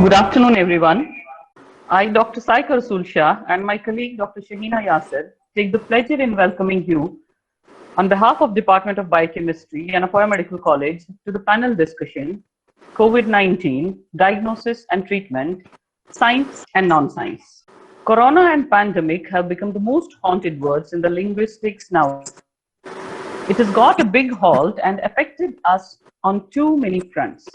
Good afternoon, everyone. I, Dr. Saikar Sulsha, and my colleague, Dr. Shahina Yasser, take the pleasure in welcoming you on behalf of Department of Biochemistry and Appoya Medical College to the panel discussion, COVID-19, Diagnosis and Treatment, Science and Non-Science. Corona and pandemic have become the most haunted words in the linguistics nowadays. It has got a big halt and affected us on too many fronts.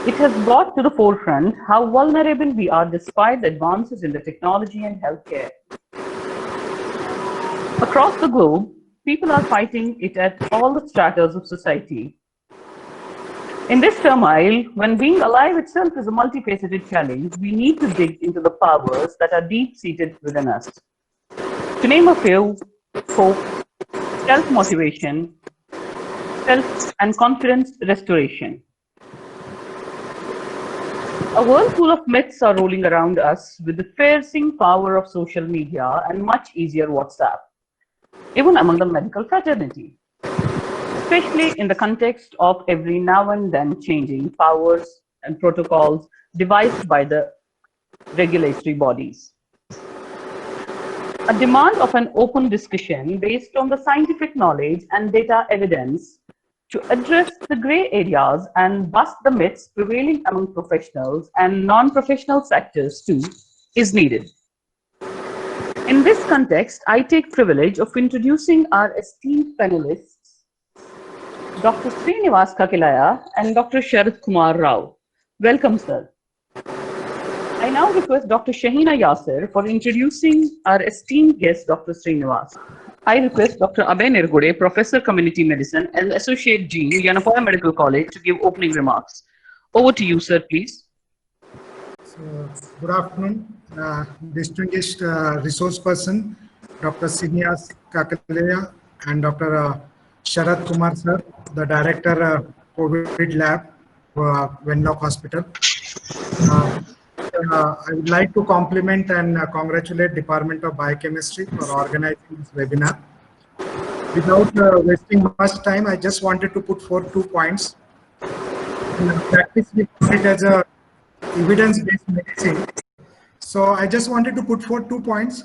It has brought to the forefront how vulnerable we are despite the advances in the technology and healthcare. Across the globe, people are fighting it at all the stratas of society. In this turmoil, when being alive itself is a multifaceted challenge, we need to dig into the powers that are deep-seated within us. To name a few, hope, self-motivation, self and confidence restoration. A world full of myths are rolling around us with the piercing power of social media and much easier WhatsApp, even among the medical fraternity, especially in the context of every now and then changing powers and protocols devised by the regulatory bodies. A demand of an open discussion based on the scientific knowledge and data evidence to address the gray areas and bust the myths prevailing among professionals and non-professional sectors too is needed. In this context, I take privilege of introducing our esteemed panelists, Dr. Srinivas Kakilaya and Dr. Sharad Kumar Rao. Welcome, sir. I now request Dr. Shahina Yasser for introducing our esteemed guest, Dr. Srinivas. I request Dr. Abhay Nirgude, Professor Community Medicine and Associate Dean, Yanapoya Medical College, to give opening remarks. Over to you, sir, please. So, good afternoon, distinguished resource person, Dr. Srinivas Kakilaya and Dr. Sharad Kumar sir, the Director COVID Lab, Venlock Hospital. I would like to compliment and congratulate Department of Biochemistry for organizing this webinar. Without wasting much time, I just wanted to put forth 2 points. In practice, we call it as a evidence-based medicine. So I just wanted to put forth 2 points.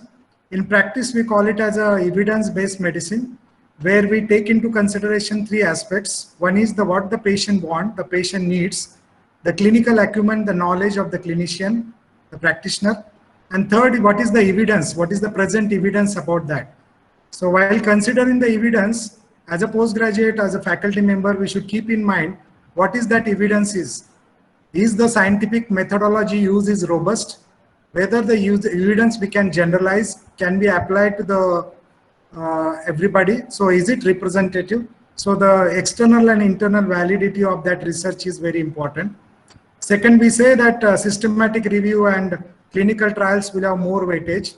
In practice, we call it as a evidence-based medicine, where we take into consideration 3 aspects. One is what the patient wants, the patient needs, the clinical acumen, the knowledge of the clinician, the practitioner, and third, what is the evidence, what is the present evidence about that. So while considering the evidence, as a postgraduate, as a faculty member, we should keep in mind what is that evidence is. Is the scientific methodology used is robust? Whether the evidence we can generalize, can be applied to the everybody. So is it representative? So the external and internal validity of that research is very important. Second, we say that systematic review and clinical trials will have more weightage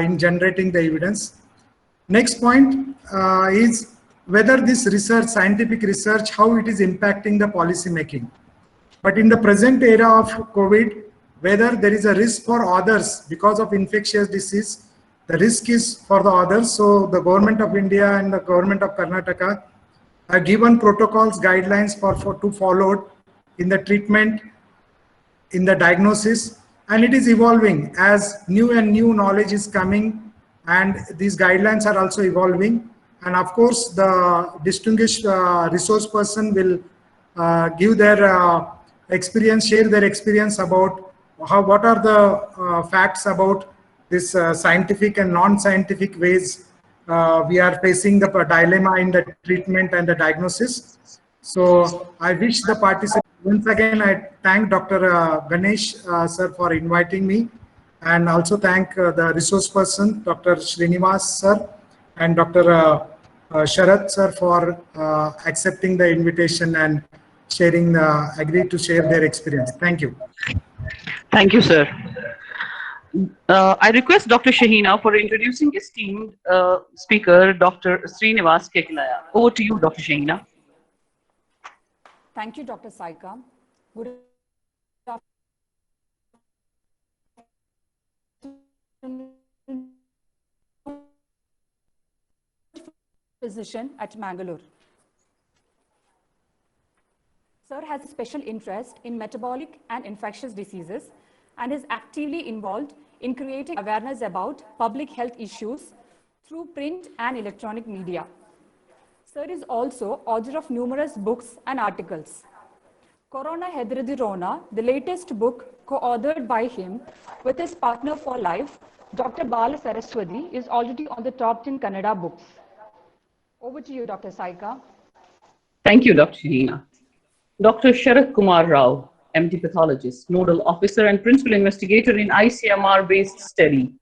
in generating the evidence. Next point is whether this research, scientific research, how it is impacting the policy making. But in the present era of COVID, whether there is a risk for others because of infectious disease, the risk is for the others. So the government of India and the government of Karnataka have given protocols, guidelines to follow in the treatment, in the diagnosis, and it is evolving as new and new knowledge is coming, and these guidelines are also evolving. And of course, the distinguished resource person will give their experience, share their experience about what are the facts about this scientific and non-scientific ways we are facing the dilemma in the treatment and the diagnosis. So I wish the participants, once again, I thank Dr. Ganesh sir for inviting me, and also thank the resource person, Dr. Srinivas sir, and Dr. Sharad sir for accepting the invitation and sharing, agreed to share their experience. Thank you. Thank you, sir. I request Dr. Shahina for introducing esteemed speaker, Dr. Srinivas Kakilaya. Over to you, Dr. Shahina. Thank you, Dr. Saika. Good physician at Mangalore. Sir has a special interest in metabolic and infectious diseases and is actively involved in creating awareness about public health issues through print and electronic media. Sir is also author of numerous books and articles. Corona Hedridi Rona, the latest book co-authored by him with his partner for life, Dr. Bala Saraswati, is already on the top 10 Kannada books. Over to you, Dr. Saika. Thank you, Dr. Hina. Dr. Sharath Kumar Rao, MD pathologist, nodal officer and principal investigator in ICMR-based study.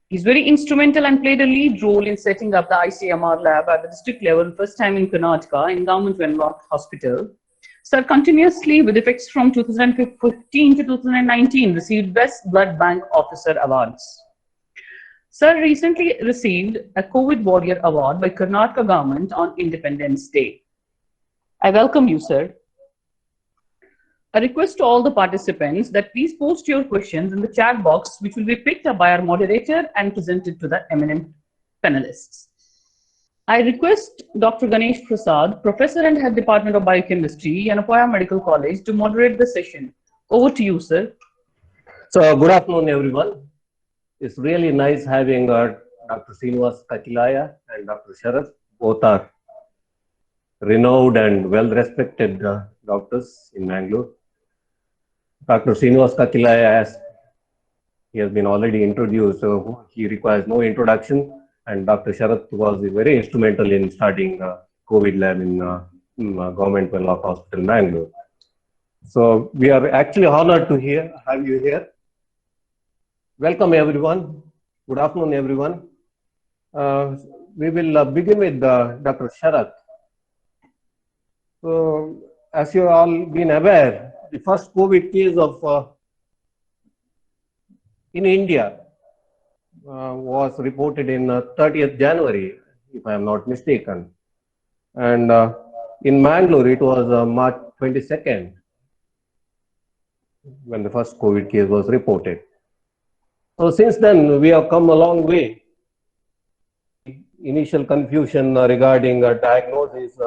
He's very instrumental and played a lead role in setting up the ICMR lab at the district level, first time in Karnataka, in Government Venlock Hospital. Sir continuously, with effects from 2015 to 2019, received Best Blood Bank Officer awards. Sir recently received a COVID Warrior Award by Karnataka government on Independence Day. I welcome you, sir. A request to all the participants that please post your questions in the chat box, which will be picked up by our moderator and presented to the eminent panelists. I request Dr. Ganesh Prasad, Professor and Head Department of Biochemistry, Yenapoya Medical College, to moderate the session. Over to you, sir. So, good afternoon, everyone. It's really nice having Dr. Srinivas Kakilaya and Dr. Sharath. Both are renowned and well-respected doctors in Mangalore. Dr. Srinivas Kakilaya, as he has been already introduced, so he requires no introduction. And Dr. Sharath was very instrumental in starting the COVID lab in Government Venlock Hospital, Mangalore. So we are actually honored to have you here. Welcome, everyone. Good afternoon, everyone. We will begin with Dr. Sharath. So, as you all been aware, the first COVID case in India was reported in 30th January, if I am not mistaken. And in Mangalore, it was March 22nd when the first COVID case was reported. So since then, we have come a long way. Initial confusion regarding diagnosis.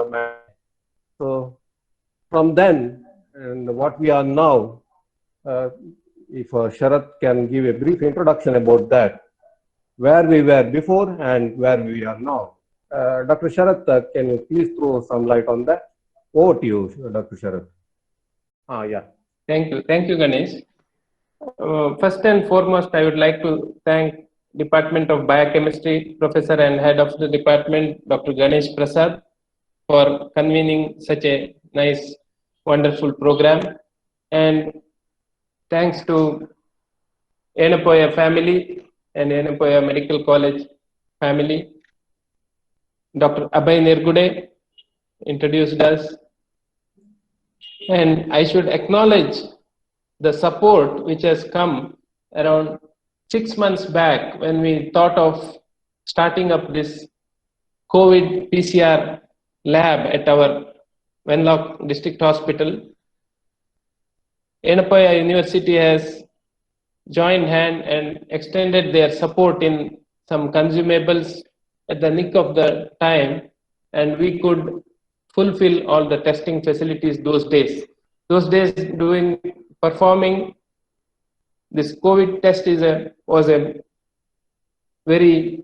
So from then, and what we are now, if Sharath can give a brief introduction about that, where we were before and where we are now. Dr. Sharath, can you please throw some light on that? Over to you, Dr. Sharath. Yeah. Thank you, Ganesh. First and foremost, I would like to thank Department of Biochemistry, Professor and Head of the Department, Dr. Ganesh Prasad, for convening such a nice, wonderful program. And thanks to Yenapoya family and Yenapoya Medical College family. Dr. Abhay Nirgude introduced us. And I should acknowledge the support which has come around 6 months back when we thought of starting up this COVID PCR lab at our Venlock District Hospital. Yenapoya University has joined hand and extended their support in some consumables at the nick of the time, and we could fulfill all the testing facilities those days. Performing this COVID test was a very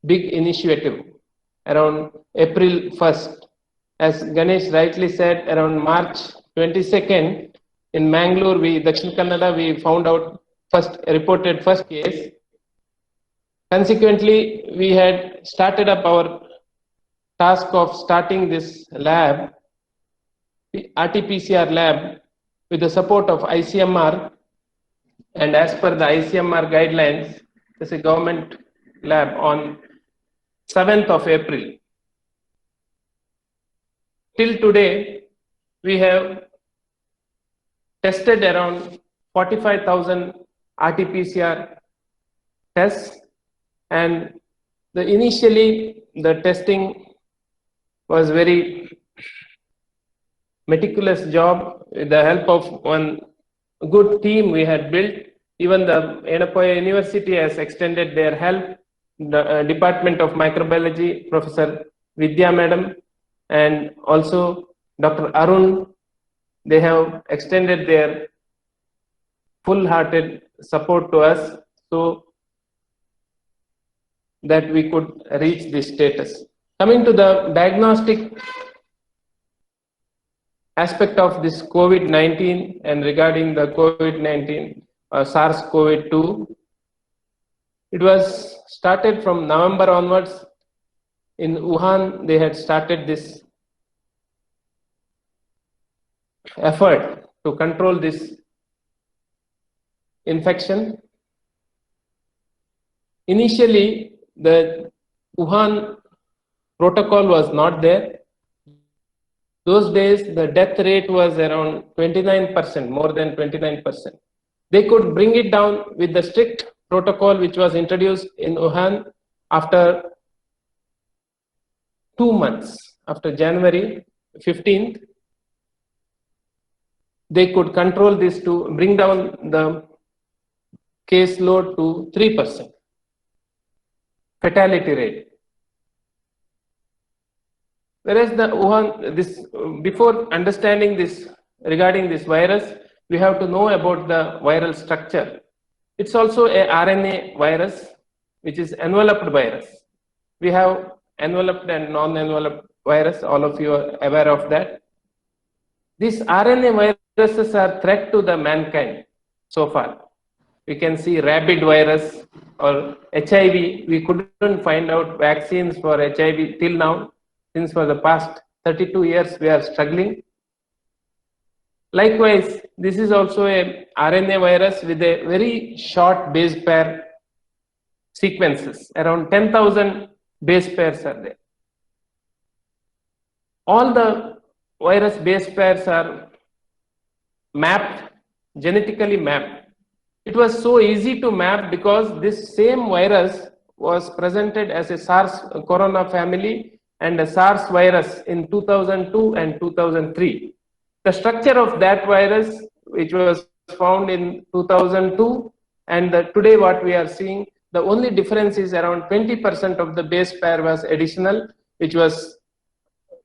big initiative around April 1st. As Ganesh rightly said, around March 22nd in Mangalore, Dakshin Kannada, we found out reported first case. Consequently, we had started up our task of starting this lab, the RT-PCR lab, with the support of ICMR, and as per the ICMR guidelines, it's a government lab on 7th of April. Till today, we have tested around 45,000 RT-PCR tests, and initially the testing was very meticulous job with the help of one good team we had built. Even the Yenapoya University has extended their help. The Department of Microbiology, Professor Vidya Madam, and also Dr. Arun they have extended their full-hearted support to us so that we could reach this status. Coming to the diagnostic aspect of this COVID-19 and regarding the COVID-19 SARS-CoV-2, it was started from November onwards. In Wuhan, they had started this effort to control this infection. Initially, the Wuhan protocol was not there. Those days, the death rate was around 29%, more than 29%. They could bring it down with the strict protocol which was introduced in Wuhan after 2 months, after January 15th. They could control this to bring down the case load to 3% fatality rate. Whereas the Wuhan, before understanding this regarding this virus, we have to know about the viral structure. It's also a RNA virus, which is enveloped virus. We have enveloped and non-enveloped virus. All of you are aware of that. These RNA viruses are threat to the mankind so far. We can see rabbit virus or HIV. We couldn't find out vaccines for HIV till now. Since for the past 32 years, we are struggling. Likewise, this is also a RNA virus with a very short base pair sequences. Around 10,000 base pairs are there. All the virus base pairs are mapped, genetically mapped. It was so easy to map because this same virus was presented as a SARS corona family and a SARS virus in 2002 and 2003. The structure of that virus, which was found in 2002, and today what we are seeing, the only difference is around 20% of the base pair was additional, which was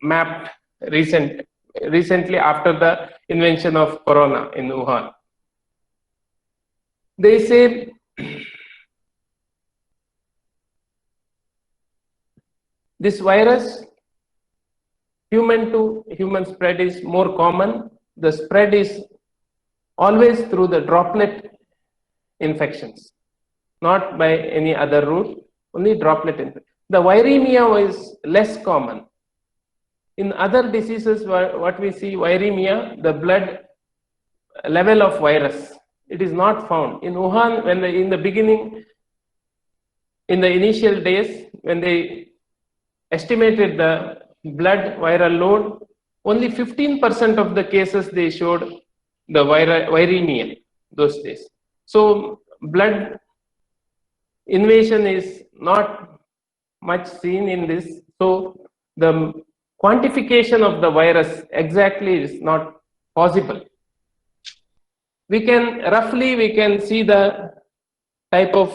mapped recently after the invention of corona in Wuhan. They say this virus, human to human spread is more common. The spread is always through the droplet infections, not by any other route, only droplet infection. The viremia is less common. In other diseases, what we see, viremia, the blood level of virus, it is not found. In Wuhan, when in the beginning, in the initial days, when they estimated the blood viral load, only 15% of the cases they showed the viremia those days. So blood invasion is not much seen in this. So the quantification of the virus exactly is not possible. We can see the type of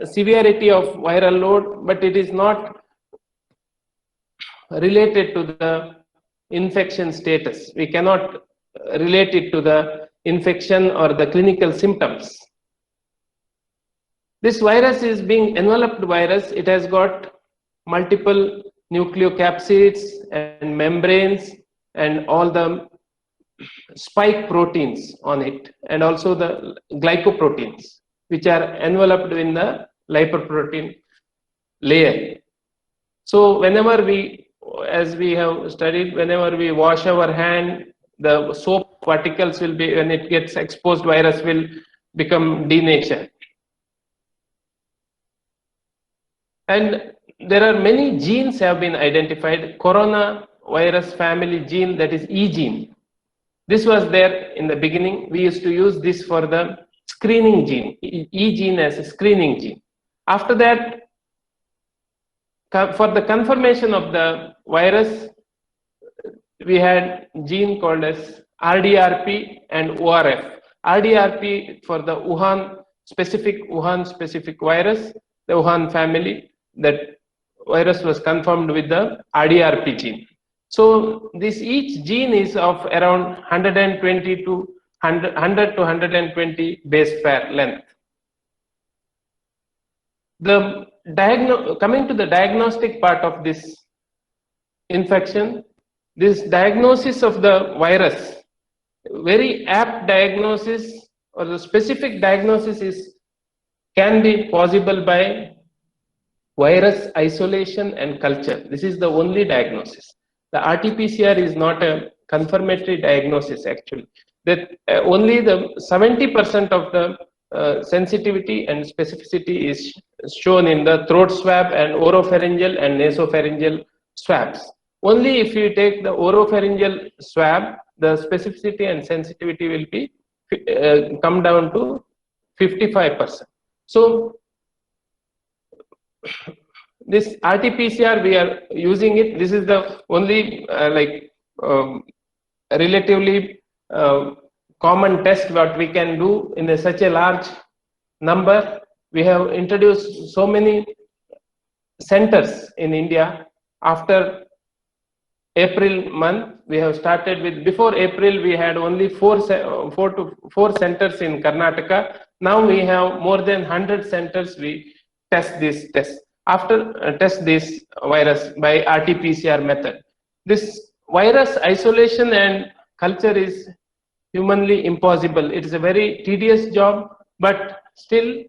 severity of viral load, but it is not related to the infection status. We cannot relate it to the infection or the clinical symptoms. This virus is being enveloped virus. It has got multiple nucleocapsids and membranes and all the spike proteins on it, and also the glycoproteins, which are enveloped in the lipoprotein layer. So whenever as we have studied, whenever we wash our hand, the soap particles will be, when it gets exposed, virus will become denatured. And there are many genes have been identified. Coronavirus family gene, that is E gene. This was there in the beginning. We used to use this for the screening gene, E gene as a screening gene. After that, for the confirmation of the virus, we had gene called as RDRP and ORF. RDRP for the Wuhan specific virus, the Wuhan family, that virus was confirmed with the RDRP gene. So this each gene is of around 120 to 100 to 120 base pair length. Coming to the diagnostic part of this infection, this diagnosis of the virus, very apt diagnosis or the specific diagnosis can be possible by virus isolation and culture. This is the only diagnosis. The RT-PCR is not a confirmatory diagnosis actually. That only the 70% of the sensitivity and specificity is shown in the throat swab and oropharyngeal and nasopharyngeal swabs. Only if you take the oropharyngeal swab, the specificity and sensitivity will be come down to 55%. So this RT-PCR, we are using it. This is the only relatively common test what we can do in such a large number. We have introduced so many centers in India. After April month, we have started with, before April we had only four centers in Karnataka. Now we have more than 100 centers. We test this test. After test this virus by RT-PCR method. This virus isolation and culture is humanly impossible. It is a very tedious job, but still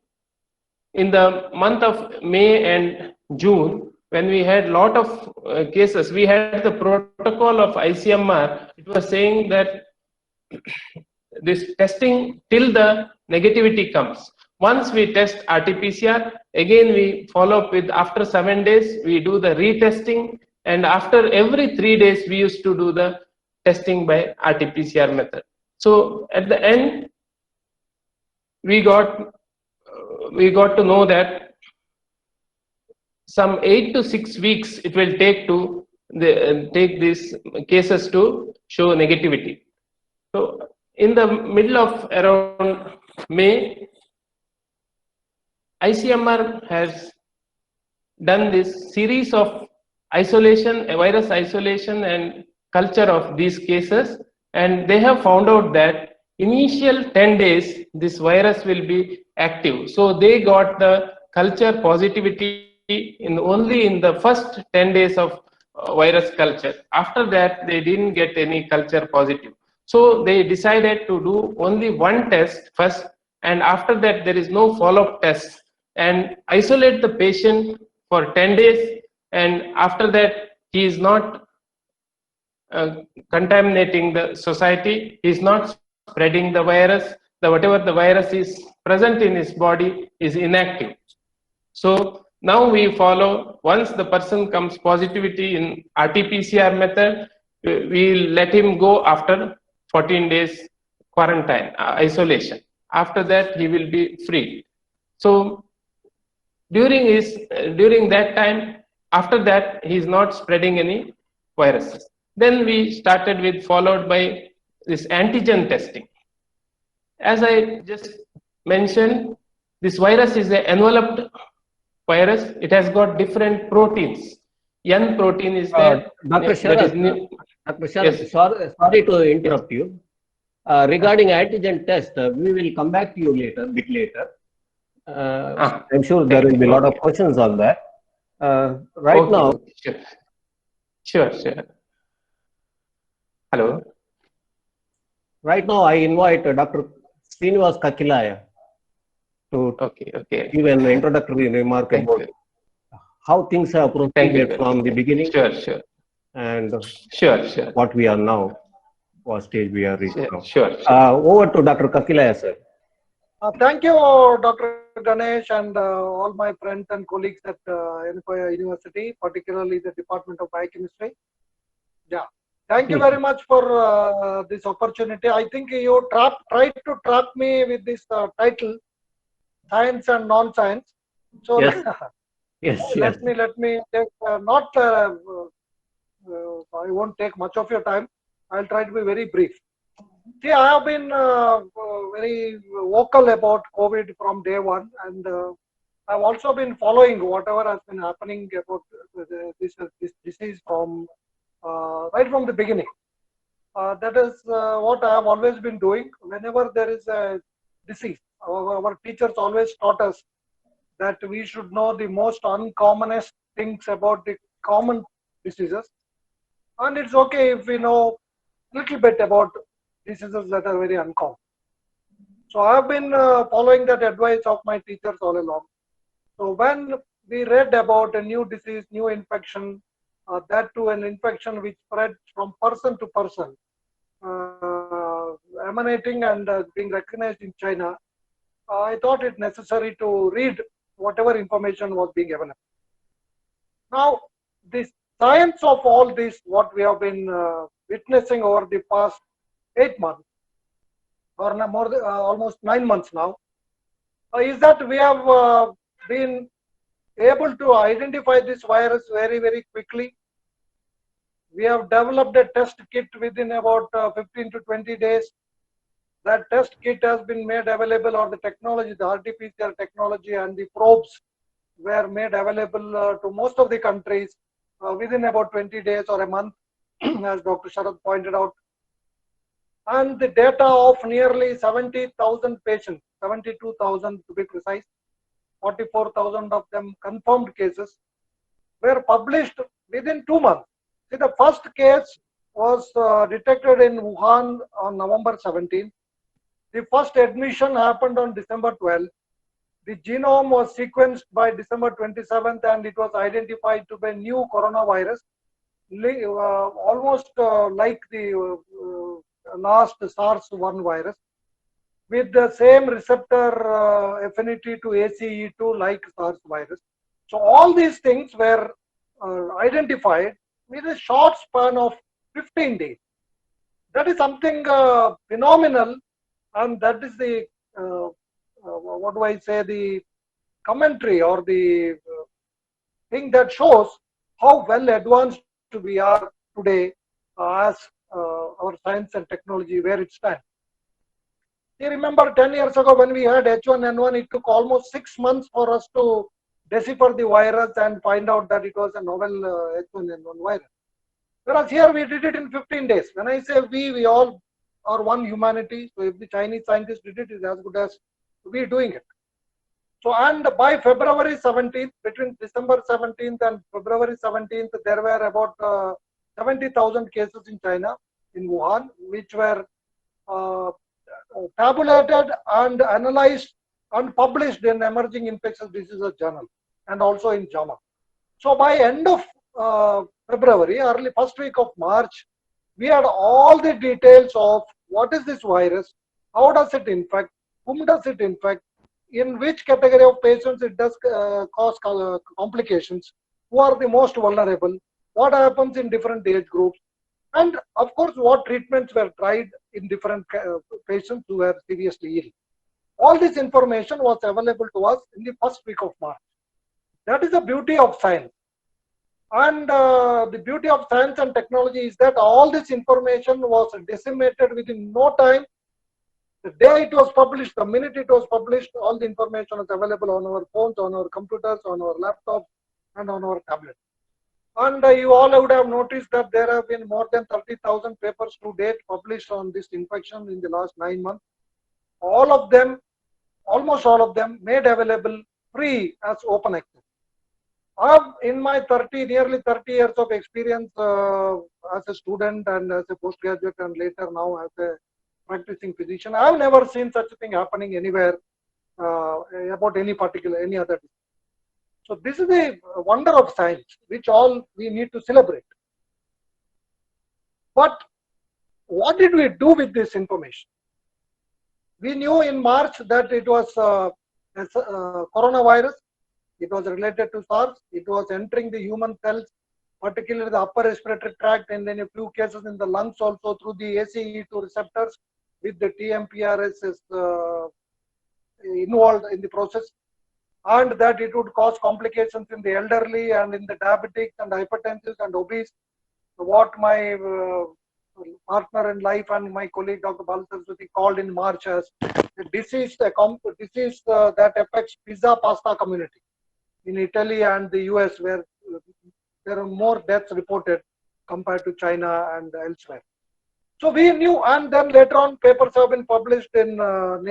in the month of May and June, when we had lot of cases, we had the protocol of ICMR. It was saying that this testing till the negativity comes. Once we test RT-PCR, again we follow up with, after 7 days, we do the retesting, and after every 3 days, we used to do the testing by RT-PCR method. So at the end, we got to know that some 8 to 6 weeks it will take to take these cases to show negativity. So in the middle of around May, ICMR has done this series of isolation, virus isolation and culture of these cases, and they have found out that initial 10 days this virus will be active. So they got the culture positivity only in the first 10 days of virus culture. After that, they didn't get any culture positive. So they decided to do only one test first, and after that there is no follow-up test, and isolate the patient for 10 days, and after that he is not contaminating the society, he is not spreading the virus, whatever the virus is present in his body is inactive. So now we follow, once the person comes positivity in RT-PCR method, we let him go after 14 days quarantine, isolation. After that he will be free. So during that time, after that he is not spreading any viruses. Then we started with, followed by this antigen testing. As I just mentioned, this virus is an enveloped virus. It has got different proteins. N protein is there. Dr. Sharad, yes. sorry to interrupt you. Regarding antigen test, we will come back to you later, bit later. I'm sure there will be a lot of questions on that. Right now. Sure. Hello. Right now, I invite Dr. Srinivas Kakilaya to give an introductory remark about how things have proceeded from the beginning. Sure. And sure. What we are now, what stage we are reaching now. Sure. Over to Dr. Kakilaya, sir. Thank you, Dr. Ganesh, and all my friends and colleagues at Yanapaya University, particularly the Department of Biochemistry. Yeah, thank you very much for this opportunity. I think you tried to trap me with this title, Science and Non-Science. So yes. let me take I won't take much of your time. I'll try to be very brief. See, I have been very vocal about COVID from day one, and I've also been following whatever has been happening about this disease from right from the beginning. That is what I have always been doing. Whenever there is a disease, our teachers always taught us that we should know the most uncommonest things about the common diseases. And it's okay if we know little bit about diseases that are very uncommon. So I've been following that advice of my teachers all along. So when we read about a new disease, new infection, that to an infection which spreads from person to person, emanating and being recognized in China, I thought it necessary to read whatever information was being available. Now, the science of all this, what we have been witnessing over the past 8 months, or more than, almost 9 months now, is that we have been able to identify this virus very, very quickly. We have developed a test kit within about 15 to 20 days. That test kit has been made available, or the technology, the RT-PCR technology and the probes were made available to most of the countries within about 20 days or a month, as Dr. Sharad pointed out. And the data of nearly 70,000 patients, 72,000 to be precise, 44,000 of them confirmed cases, were published within 2 months. See, the first case was detected in Wuhan on November 17. The first admission happened on December 12. The genome was sequenced by December 27th, and it was identified to be a new coronavirus, almost like the last SARS-1 virus, with the same receptor affinity to ACE2 like SARS virus. So all these things were identified with a short span of 15 days. That is something phenomenal, and that is the what do I say, the commentary or the thing that shows how well advanced we are today as our science and technology, where it stands. You remember 10 years ago when we had H1N1, it took almost 6 months for us to decipher the virus and find out that it was a novel H1N1 virus. Whereas here we did it in 15 days. When I say we all are one humanity. So if the Chinese scientists did it, it's as good as we doing it. So, and by February 17th, between December 17th and February 17th, there were about 70,000 cases in China, in Wuhan, which were tabulated and analyzed and published in Emerging Infectious Diseases Journal and also in JAMA. So by end of February, early first week of March, we had all the details of what is this virus, how does it infect, whom does it infect, in which category of patients it does cause complications, who are the most vulnerable, what happens in different age groups, and of course what treatments were tried in different patients who were seriously ill. All this information was available to us in the first week of March. That is the beauty of science. And the beauty of science and technology is that all this information was disseminated within no time. The day it was published, the minute it was published, all the information is available on our phones, on our computers, on our laptops, and on our tablets. And you all would have noticed that there have been more than 30,000 papers to date published on this infection in the last 9 months. All of them, almost all of them, made available free as open access. I have, in my nearly 30 years of experience as a student and as a postgraduate and later now as a practicing physician, I have never seen such a thing happening anywhere about any other disease. So this is a wonder of science, which all we need to celebrate. But what did we do with this information? We knew in March that it was coronavirus. It was related to SARS. It was entering the human cells, particularly the upper respiratory tract, and then a few cases in the lungs also through the ACE2 receptors, with the TMPRS involved in the process, and that it would cause complications in the elderly and in the diabetics and hypertensive and obese. What my partner in life and my colleague Dr. Balasaraswati called in March as a disease, that affects pizza pasta community in Italy and the US, where there are more deaths reported compared to China and elsewhere. So we knew, and then later on papers have been published in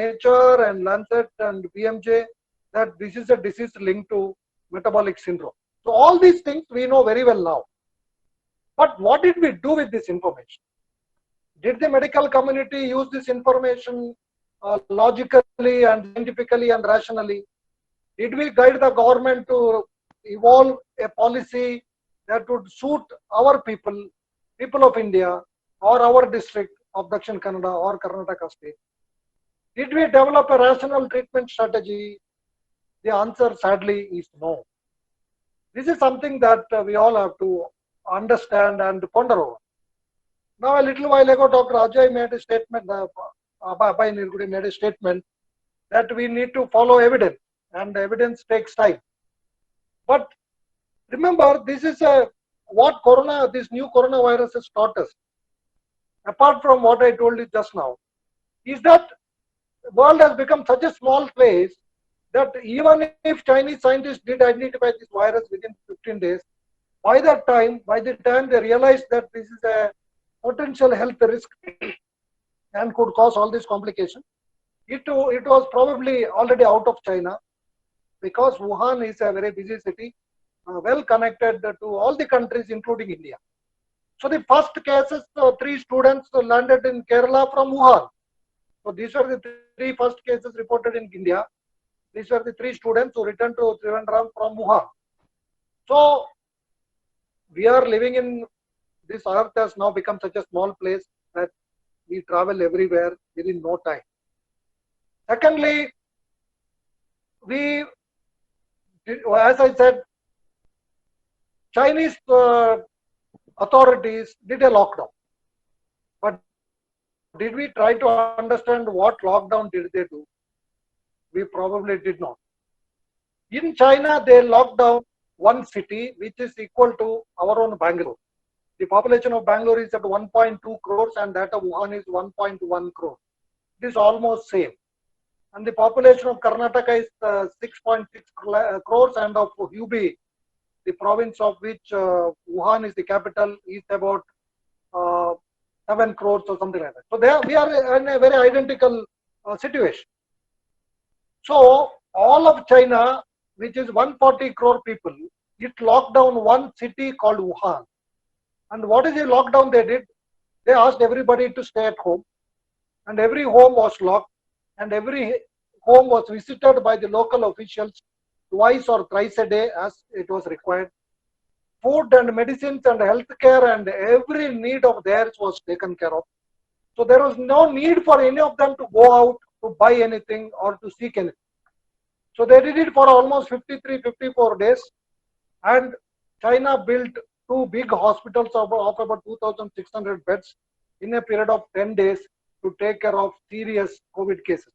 Nature and Lancet and BMJ that this is a disease linked to metabolic syndrome. So all these things we know very well now. But what did we do with this information? Did the medical community use this information logically and scientifically and rationally? Did we guide the government to evolve a policy that would suit our people, people of India, or our district of Dakshin Kannada or Karnataka state? Did we develop a rational treatment strategy? The answer sadly is no. This is something that we all have to understand and ponder over. Now, a little while ago, Dr. Ajay made a statement, Abhay Nirgudi made a statement that we need to follow evidence, and evidence takes time. But remember, this is what this new coronavirus has taught us. Apart from what I told you just now, is that the world has become such a small place that even if Chinese scientists did identify this virus within 15 days, by the time they realized that this is a potential health risk and could cause all these complications, it was probably already out of China, because Wuhan is a very busy city, well connected to all the countries including India. So the first cases, 3 students landed in Kerala from Wuhan. So these were the 3 first cases reported in India. These were the 3 students who returned to Trivandrum from Wuhan. So we are living in this earth has now become such a small place that we travel everywhere within no time. Secondly, as I said, Chinese authorities did a lockdown. But did we try to understand what lockdown did they do? We probably did not. In China, they locked down one city, which is equal to our own Bangalore. The population of Bangalore is at 1.2 crores and that of Wuhan is 1.1 crore. It is almost same. And the population of Karnataka is 6.6 crores, and of UB, the province of which Wuhan is the capital, is about 7 crores or something like that. So we are in a very identical situation. So all of China, which is 140 crore people, it locked down one city called Wuhan. And what is the lockdown they did? They asked everybody to stay at home, and every home was locked, and every home was visited by the local officials twice or thrice a day as it was required. Food and medicines and healthcare and every need of theirs was taken care of. So there was no need for any of them to go out to buy anything or to seek anything. So they did it for almost 53, 54 days, and China built 2 big hospitals of about 2,600 beds in a period of 10 days to take care of serious COVID cases.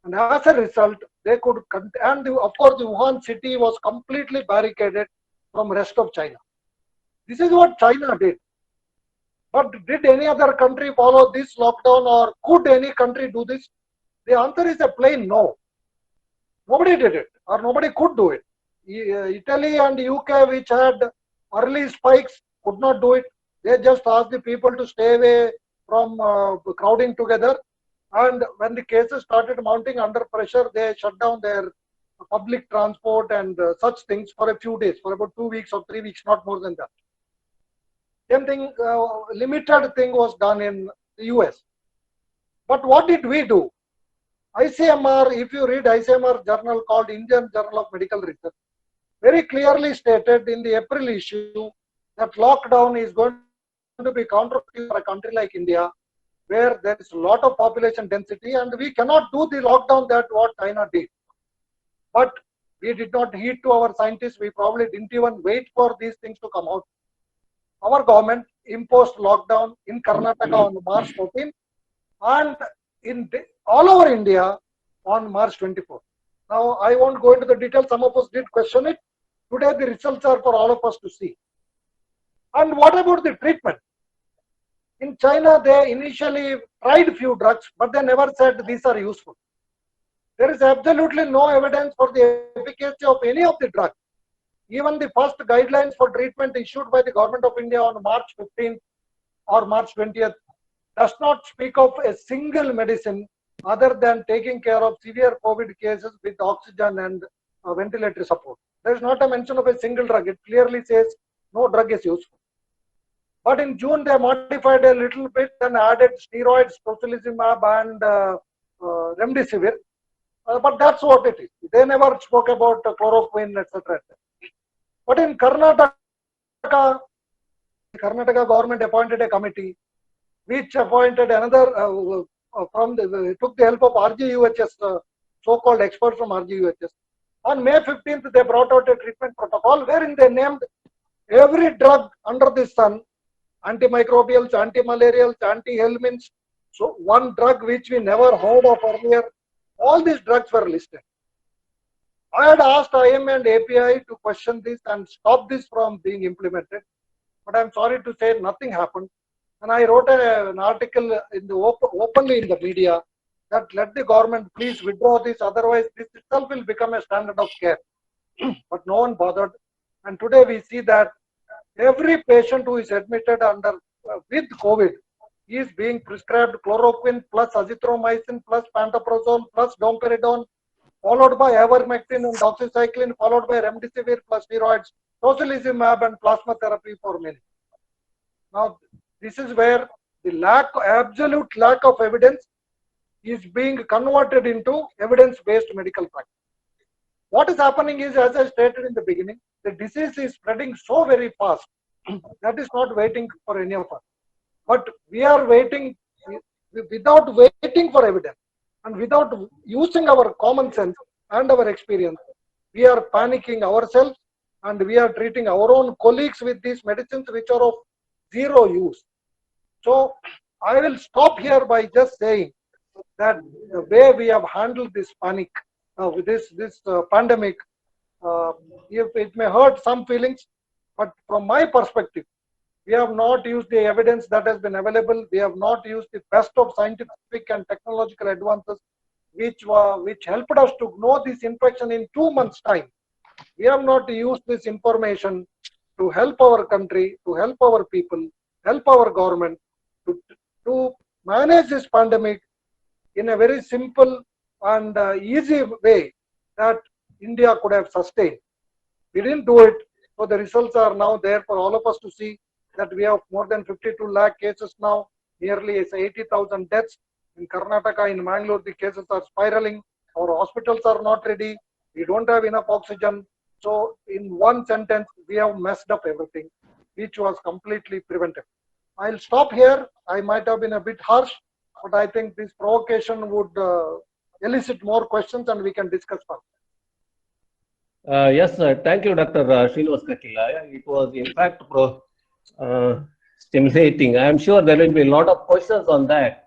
And as a result, they could, and of course the Wuhan city was completely barricaded from rest of China. This is what China did. But did any other country follow this lockdown, or could any country do this? The answer is a plain no. Nobody did it, or nobody could do it. Italy and UK, which had early spikes, could not do it. They just asked the people to stay away from crowding together. And when the cases started mounting under pressure, they shut down their public transport and such things for a few days, for about 2 weeks or 3 weeks, not more than that. Same thing, limited thing was done in the US. But what did we do? ICMR, if you read ICMR journal called Indian Journal of Medical Research, very clearly stated in the April issue that lockdown is going to be counterproductive for a country like India, where there is a lot of population density, and we cannot do the lockdown that what China did. But we did not heed to our scientists. We probably didn't even wait for these things to come out. Our government imposed lockdown in Karnataka on March 14 and in all over India on March 24. Now, I won't go into the details. Some of us did question it. Today, the results are for all of us to see. And what about the treatment? In China, they initially tried few drugs, but they never said these are useful. There is absolutely no evidence for the efficacy of any of the drugs. Even the first guidelines for treatment issued by the Government of India on March 15th or March 20th does not speak of a single medicine other than taking care of severe COVID cases with oxygen and ventilator support. There is not a mention of a single drug. It clearly says no drug is useful. But in June, they modified a little bit and added steroids, tocilizumab, and remdesivir. But that's what it is. They never spoke about chloroquine, etc. But in Karnataka, the Karnataka government appointed a committee which appointed another took the help of RGUHS, so-called experts from RGUHS. On May 15th, they brought out a treatment protocol wherein they named every drug under the sun, antimicrobials, antimalarials, antihelminths. So one drug which we never heard of earlier, all these drugs were listed. I had asked IM and API to question this and stop this from being implemented, but I'm sorry to say nothing happened. And I wrote an article in the openly in the media that let the government please withdraw this, otherwise this itself will become a standard of care. But no one bothered. And today we see that every patient who is admitted under with COVID is being prescribed chloroquine plus azithromycin plus pantoprazole plus domperidone, followed by ivermectin and doxycycline, followed by remdesivir plus steroids, tocilizumab and plasma therapy for many. Now, this is where the absolute lack of evidence is being converted into evidence-based medical practice. What is happening is, as I stated in the beginning, the disease is spreading so very fast that is not waiting for any of us. But we are waiting without waiting for evidence and without using our common sense and our experience. We are panicking ourselves and we are treating our own colleagues with these medicines which are of zero use. So I will stop here by just saying that the way we have handled this panic, with this pandemic, if it may hurt some feelings, but from my perspective, we have not used the evidence that has been available. We have not used the best of scientific and technological advances, which helped us to know this infection in 2 months' time. We have not used this information to help our country, to help our people, help our government to manage this pandemic in a very simple and easy way that India could have sustained. We didn't do it, so the results are now there for all of us to see that we have more than 52 lakh cases now, nearly 80,000 deaths. In Karnataka, in Mangalore, the cases are spiraling. Our hospitals are not ready. We don't have enough oxygen. So in one sentence, we have messed up everything, which was completely preventable. I'll stop here. I might have been a bit harsh, but I think this provocation would elicit more questions and we can discuss further. Yes, sir. Thank you, Dr. Srinivas Kakilaya. It was, in fact, stimulating. I am sure there will be a lot of questions on that.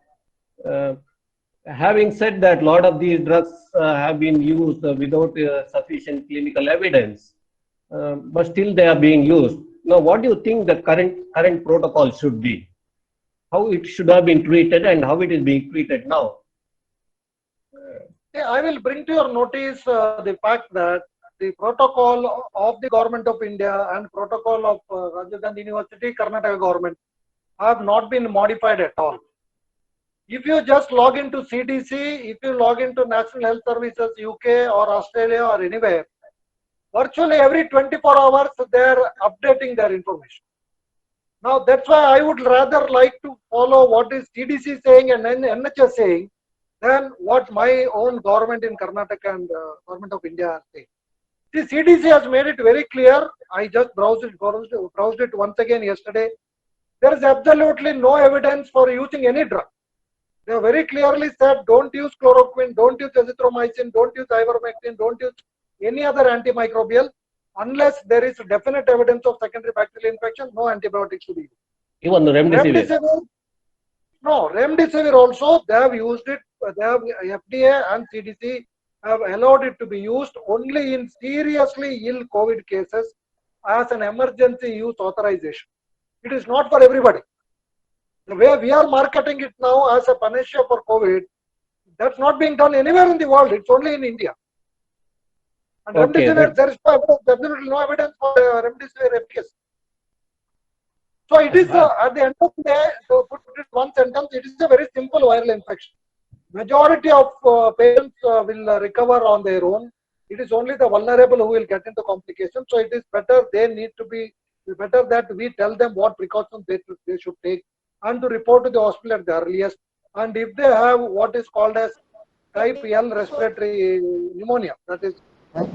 Having said that, a lot of these drugs have been used without sufficient clinical evidence, but still they are being used. Now, what do you think the current protocol should be? How it should have been treated and how it is being treated now? Yeah, I will bring to your notice the fact that the protocol of the Government of India and protocol of Rajiv Gandhi University, Karnataka government have not been modified at all. If you just log into CDC, if you log into National Health Services, UK or Australia or anywhere, virtually every 24 hours they are updating their information. Now that's why I would rather like to follow what is CDC saying and NHS saying than what my own government in Karnataka and Government of India are saying. The CDC has made it very clear. I just browsed it once again yesterday. There is absolutely no evidence for using any drug. They have very clearly said, don't use chloroquine, don't use azithromycin, don't use ivermectin, don't use any other antimicrobial unless there is definite evidence of secondary bacterial infection. No antibiotics should be used. Even the remdesivir. No, remdesivir also they have used it. They have FDA and CDC have allowed it to be used only in seriously ill COVID cases as an emergency use authorization. It is not for everybody. The way we are marketing it now as a panacea for COVID, that's not being done anywhere in the world. It's only in India. And Okay, remdesivir, there is no evidence, absolutely no evidence for remdesivir efficacy. So it is at the end of the day, to put it one sentence, it is a very simple viral infection. Majority of patients will recover on their own. It is only the vulnerable who will get into complications. So it is better better that we tell them what precautions they should take and to report to the hospital at the earliest. And if they have what is called as type L respiratory pneumonia, that is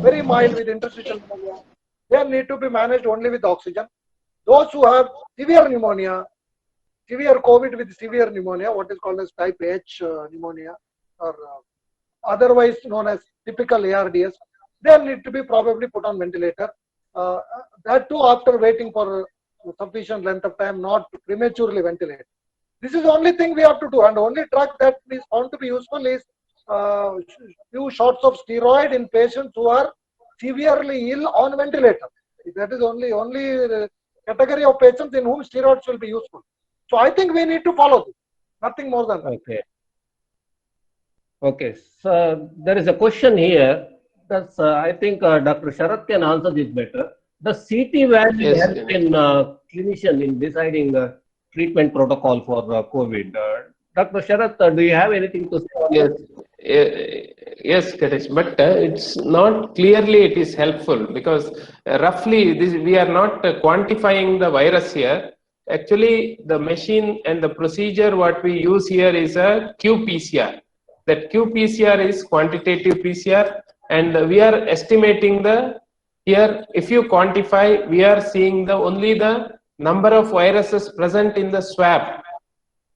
very mild with interstitial pneumonia, they need to be managed only with oxygen. Those who have severe pneumonia, severe COVID with severe pneumonia, what is called as type H pneumonia, or otherwise known as typical ARDS, they need to be probably put on ventilator. That too after waiting for sufficient length of time, not prematurely ventilated. This is the only thing we have to do, and only drug that is found to be useful is few shots of steroid in patients who are severely ill on ventilator. That is only category of patients in whom steroids will be useful. So I think we need to follow this. Nothing more than that. okay. Okay, so there is a question here. That's I think Dr. Sharath can answer this better. The CT value Yes, help Ganesh. in clinician in deciding treatment protocol for COVID. Dr. Sharath, do you have anything to say on Yes, that? yes, Ganesh, but it's not clearly it is helpful because roughly this we are not quantifying the virus here. Actually, the machine and the procedure what we use here is a qPCR. That qPCR is quantitative PCR, and we are estimating the here. If you quantify, we are seeing only the number of viruses present in the swab.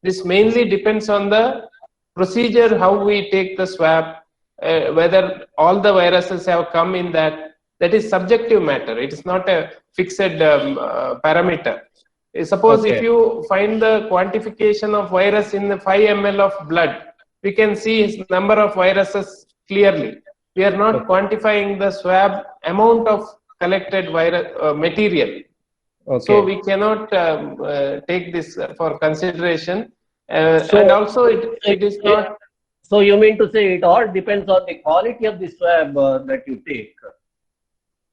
This mainly depends on the procedure, how we take the swab, whether all the viruses have come in that. That is subjective matter. It is not a fixed parameter. Suppose if Okay. you find the quantification of virus in the 5 ml of blood, we can see his number of viruses clearly. We are not quantifying the swab amount of collected virus material. Okay. So we cannot take this for consideration, So- and also it is not. So you mean to say it all depends on the quality of the swab that you take?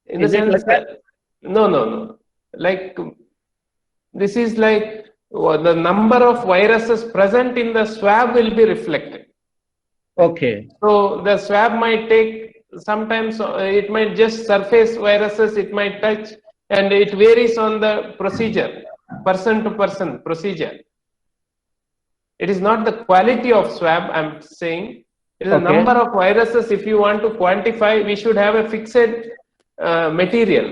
In the Is it sense like that? that no. Like this is like the number of viruses present in the swab will be reflected. Okay. So the swab might take sometimes it might just surface viruses, it might touch, and it varies on the procedure, person to person procedure. It is not the quality of swab I'm saying. It is the Okay. number of viruses. If you want to quantify, we should have a fixed material.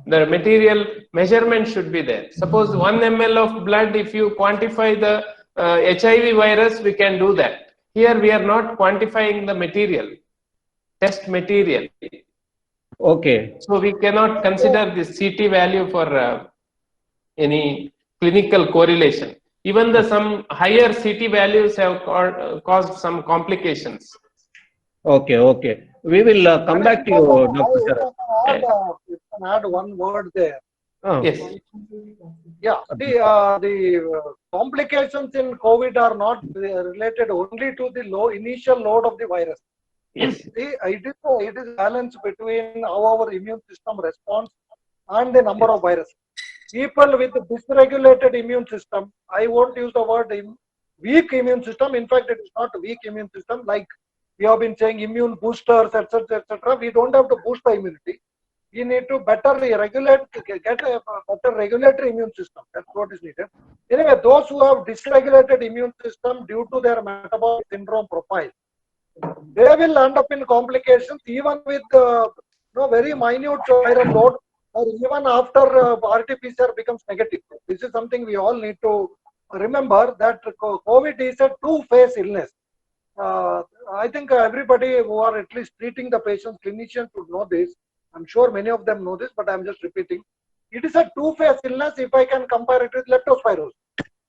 The material measurement should be there. Suppose 1 ml of blood, if you quantify the HIV virus, we can do that. Here we are not quantifying the material, test material. Okay. So we cannot consider this CT value for any clinical correlation. Even the some higher CT values have caused some complications. Okay. Okay. We will come back to you, Dr. Sharath. You can add one word there. Oh. Yes. Yeah, the complications in COVID are not related only to the initial load of the virus. Yes. It is balance between how our immune system responds and the number of viruses. People with dysregulated immune system, I won't use the word weak immune system. In fact, it is not a weak immune system. Like we have been saying, immune boosters, etc., etc. We don't have to boost the immunity. We need to better regulate, get a better regulatory immune system. That's what is needed. Anyway, those who have dysregulated immune system due to their metabolic syndrome profile, they will end up in complications even with very minute viral load, or even after RT-PCR becomes negative. This is something we all need to remember, that COVID is a two-phase illness. I think everybody who are at least treating the patients, clinicians should know this. I'm sure many of them know this, but I'm just repeating. It is a two-phase illness if I can compare it with leptospirosis.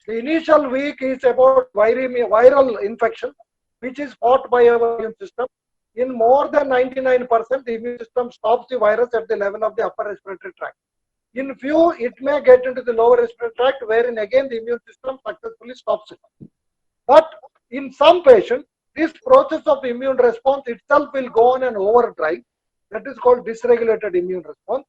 The initial week is about viral infection, which is fought by our immune system. In more than 99%, the immune system stops the virus at the level of the upper respiratory tract. In few, it may get into the lower respiratory tract, wherein again the immune system successfully stops it. But in some patients, this process of immune response itself will go on an overdrive, That is called dysregulated immune response.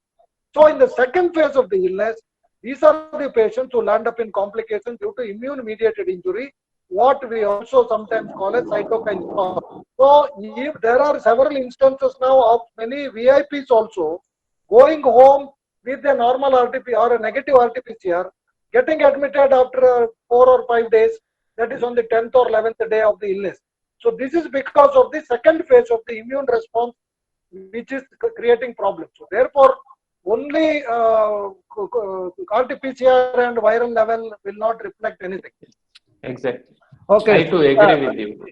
So in the second phase of the illness, these are the patients who land up in complications due to immune-mediated injury, what we also sometimes call as cytokine storm. So if there are several instances now of many VIPs also going home with a normal RT-PCR or a negative RT-PCR, getting admitted after 4 or 5 days, that is on the 10th or 11th day of the illness. So this is because of the second phase of the immune response, which is creating problems. So therefore, only RT-PCR and viral level will not reflect anything. Exactly. Okay. I too agree with you.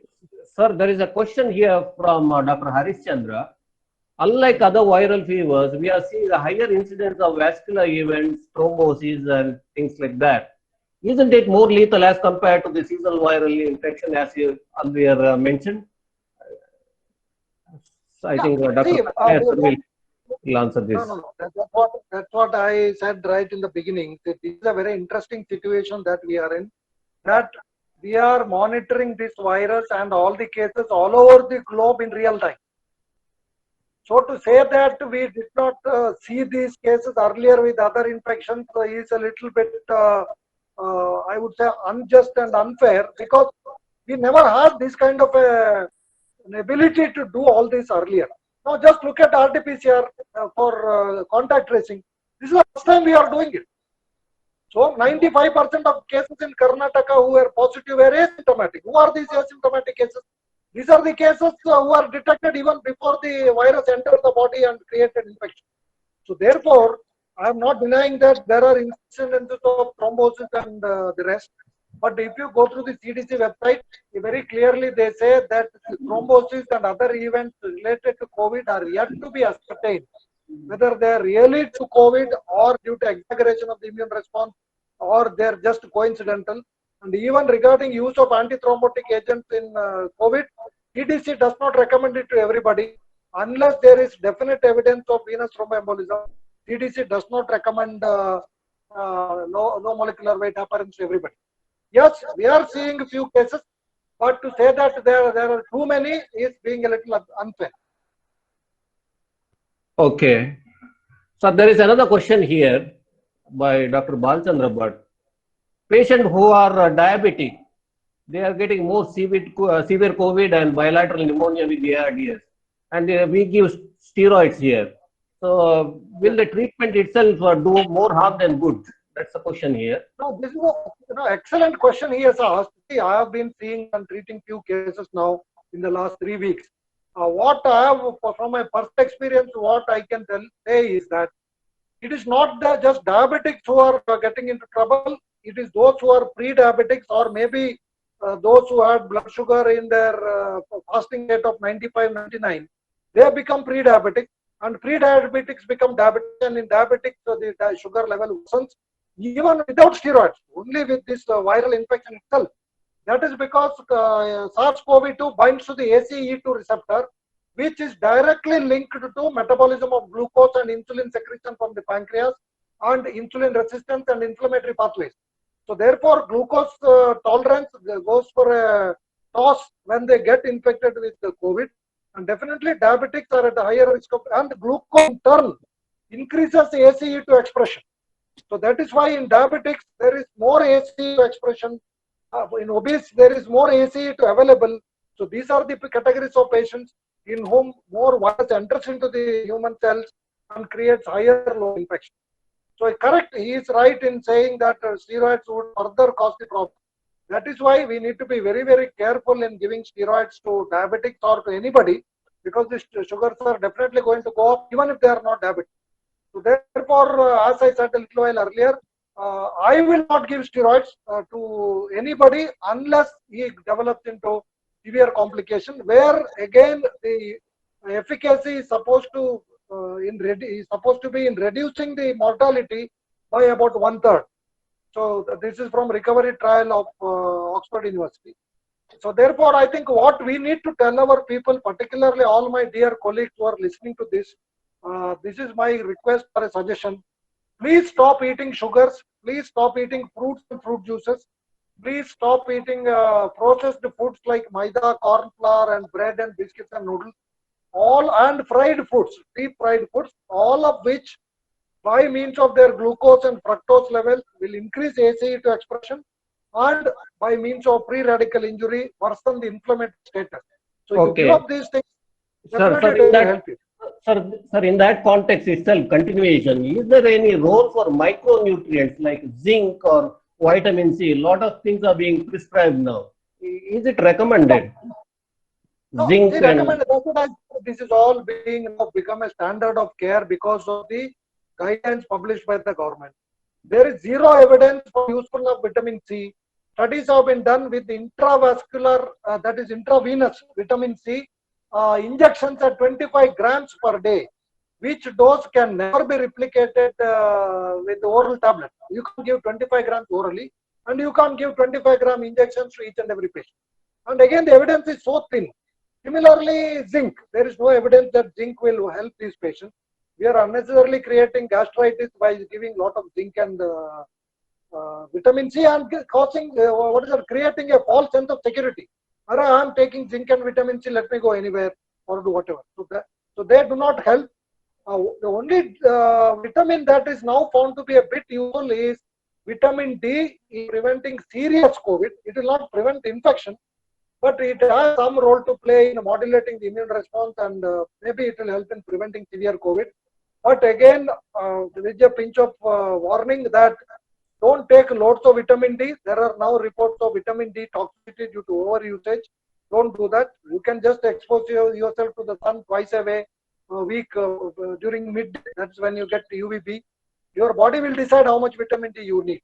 Sir, there is a question here from Dr. Harish Chandra. Unlike other viral fevers, we are seeing a higher incidence of vascular events, thrombosis, and things like that. Isn't it more lethal as compared to the seasonal viral infection, as you earlier mentioned? So I think Dr. will answer this. No. That's what I said right in the beginning. That this is a very interesting situation that we are in. That we are monitoring this virus and all the cases all over the globe in real time. So to say that we did not see these cases earlier with other infections is a little bit, I would say, unjust and unfair, because we never had this kind of an ability to do all this earlier. Now just look at RT-PCR for contact tracing. This is the first time we are doing it. So 95% of cases in Karnataka who were positive were asymptomatic. Who are these asymptomatic cases? These are the cases who are detected even before the virus enters the body and creates an infection. So therefore, I am not denying that there are incidences of thrombosis and the rest. But if you go through the CDC website, very clearly they say that thrombosis and other events related to COVID are yet to be ascertained, whether they are really to COVID or due to exaggeration of the immune response, or they are just coincidental. And even regarding use of antithrombotic agents in COVID, CDC does not recommend it to everybody unless there is definite evidence of venous thromboembolism. CDC does not recommend low molecular weight heparins to everybody. Yes, we are seeing a few cases, but to say that there are too many is being a little unfair. Okay. So there is another question here by Dr. Balchandra Bhatt. Patients who are diabetic, they are getting more severe COVID and bilateral pneumonia with the ARDS. And we give steroids here. So will the treatment itself do more harm than good? That's the question here. No, this is an excellent question he has asked. See, I have been seeing and treating few cases now in the last 3 weeks. What I have, from my personal experience, what I can say is that it is not just diabetics who are getting into trouble. It is those who are pre-diabetics, or maybe those who had blood sugar in their fasting rate of 95, 99. They have become pre-diabetic, and pre-diabetics become diabetic, and in diabetics the sugar level worsens even without steroids, only with this viral infection itself. That is because SARS-CoV-2 binds to the ACE2 receptor, which is directly linked to metabolism of glucose and insulin secretion from the pancreas, and insulin resistance and inflammatory pathways. So therefore, glucose tolerance goes for a toss when they get infected with the COVID. And definitely diabetics are at a higher risk of, and glucose in turn increases ACE2 expression. So that is why in diabetics there is more ACE2 expression. In obese there is more ACE2 available. So these are the categories of patients in whom more virus enters into the human cells and creates higher load infection. So correct, he is right in saying that steroids would further cause the problem. That is why we need to be very, very careful in giving steroids to diabetics or to anybody, because the sugars are definitely going to go up even if they are not diabetic. So therefore, as I said a little while earlier, I will not give steroids to anybody unless he develops into severe complication, where again the efficacy is supposed to be in reducing the mortality by about 1/3. So this is from recovery trial of Oxford University. So therefore, I think what we need to tell our people, particularly all my dear colleagues who are listening to this, this is my request or a suggestion. Please stop eating sugars. Please stop eating fruits and fruit juices. Please stop eating processed foods like maida, corn flour, and bread and biscuits and noodles. all and fried foods, deep fried foods, all of which by means of their glucose and fructose levels will increase ACE2 expression and by means of free radical injury worsen the inflammatory status. So if you give up these things, definitely it will help you. Sir, in that context itself, continuation, is there any role for micronutrients like zinc or vitamin C? A lot of things are being prescribed now. Is it recommended? No, Zinc they and recommend, that's what this is all being now become a standard of care because of the guidelines published by the government. There is zero evidence for usefulness of vitamin C. Studies have been done with intravascular, that is intravenous vitamin C injections at 25 grams per day, which dose can never be replicated with oral tablet. You can give 25 grams orally and you can't give 25-gram injections to each and every patient. And again, the evidence is so thin. Similarly, zinc, there is no evidence that zinc will help these patients. We are unnecessarily creating gastritis by giving a lot of zinc and vitamin C and causing, creating a false sense of security. I am taking zinc and vitamin C, let me go anywhere or do whatever. So they do not help. The only vitamin that is now found to be a bit useful is vitamin D in preventing serious COVID. It will not prevent infection, but it has some role to play in modulating the immune response and maybe it will help in preventing severe COVID. But again, there is a pinch of warning that don't take loads of vitamin D. There are now reports of vitamin D toxicity due to overusage. Don't do that. You can just expose yourself to the sun twice a week during midday. That's when you get UVB. Your body will decide how much vitamin D you need.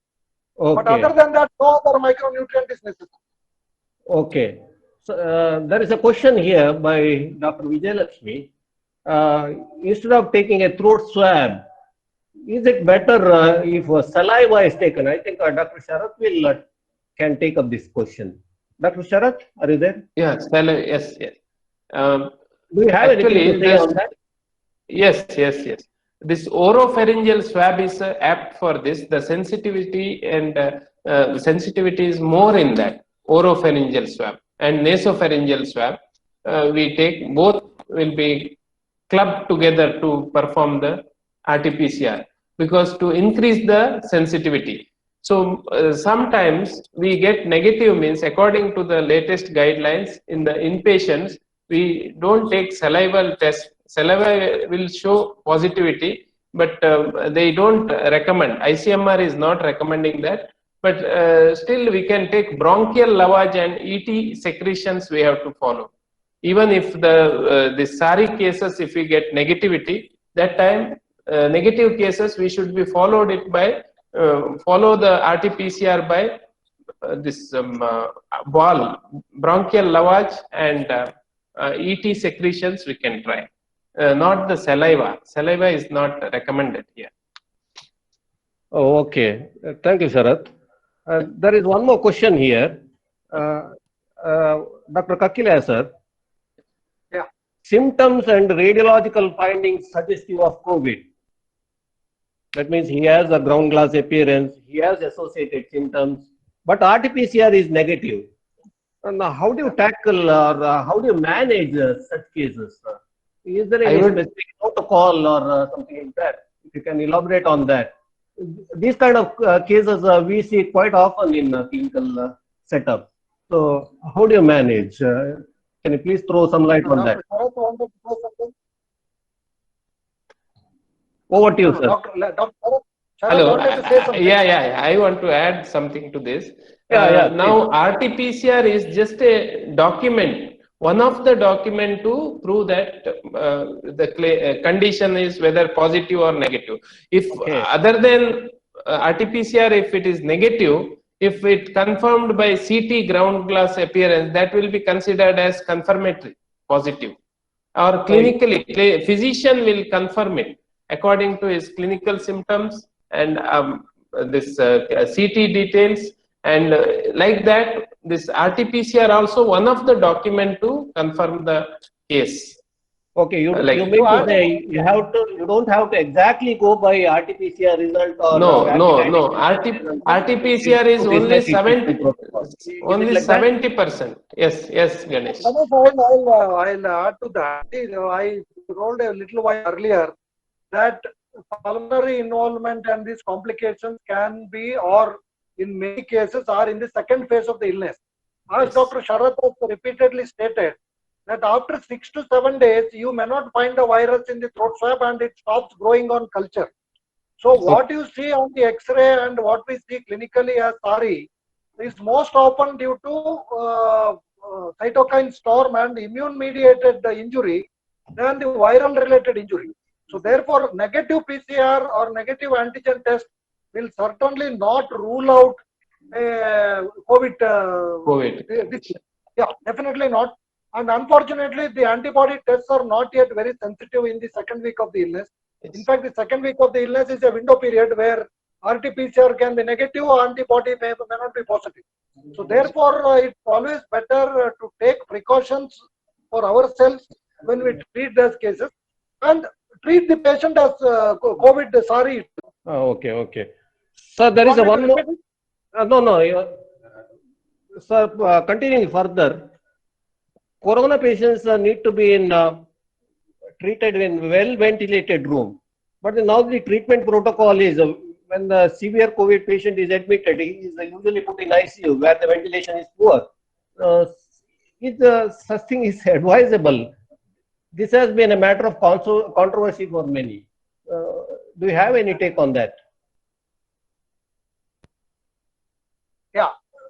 okay. But other than that, no other micronutrient is necessary. Okay. So there is a question here by Dr. Vijayalakshmi. Instead of taking a throat swab, is it better if saliva is taken? I think Dr. Sharath will can take up this question. Dr. Sharath, are you there? Yes, yes. Do you have anything to say on that? Yes. This oropharyngeal swab is apt for this. The sensitivity and sensitivity is more in that oropharyngeal swab and nasopharyngeal swab. We take both will be clubbed together to perform the RT-PCR because to increase the sensitivity. So sometimes we get negative means according to the latest guidelines in the inpatients, we don't take salival test. Saliva will show positivity, but they don't recommend. ICMR is not recommending that. But still we can take bronchial lavage and ET secretions we have to follow. Even if the SARI cases, if we get negativity, that time negative cases we should be followed it by follow the RT-PCR by this ball, bronchial lavage and ET secretions we can try. Not the saliva. Saliva is not recommended here. Oh, okay. Thank you, Sharath. There is one more question here. Dr. Kakilaya, sir. Yeah. Symptoms and radiological findings suggestive of COVID. That means he has a ground glass appearance, he has associated symptoms, but RT-PCR is negative. And how do you tackle or how do you manage such cases? Is there any specific protocol or something like that? If you can elaborate on that. These kind of cases we see quite often in clinical setup. So how do you manage? Can you please throw some light on that? Over to you, sir. Hello. Yeah. I want to add something to this. Now, RT-PCR is just a document, one of the document to prove that the condition is whether positive or negative. If other than RT-PCR, if it is negative, if it confirmed by CT ground glass appearance, that will be considered as confirmatory positive. Or clinically, physician will confirm it according to his clinical symptoms and this CT details, and like that, this RT-PCR also one of the document to confirm the case. Okay, you Like, mean to say you don't have to exactly go by RT-PCR result or rapid no. antigen result RT-PCR is to only decide the treatment protocol. Is it only like that? 70%. Yes, Ganesh. I'll add to that. See, I told a little while earlier that pulmonary involvement and these complications can be, or in many cases, are in the second phase of the illness. As Yes. Dr. Sharath has repeatedly stated, that after 6 to 7 days, you may not find a virus in the throat swab and it stops growing on culture. So what you see on the X-ray and what we see clinically as SARI is most often due to cytokine storm and immune-mediated injury than the viral-related injury. So therefore, negative PCR or negative antigen test will certainly not rule out COVID. COVID. Yeah, definitely not. And unfortunately, the antibody tests are not yet very sensitive in the second week of the illness. Yes. In fact, the second week of the illness is a window period where RT-PCR can be negative, antibody may not be positive. So therefore, it's always better to take precautions for ourselves when we treat those cases and treat the patient as COVID, sorry. Okay. So there is a one more. No. Sir, continuing further, corona patients need to be treated in well-ventilated room. But now the treatment protocol is when the severe COVID patient is admitted, he is usually put in ICU where the ventilation is poor. Is such thing is advisable? This has been a matter of controversy for many. Do you have any take on that? Yeah.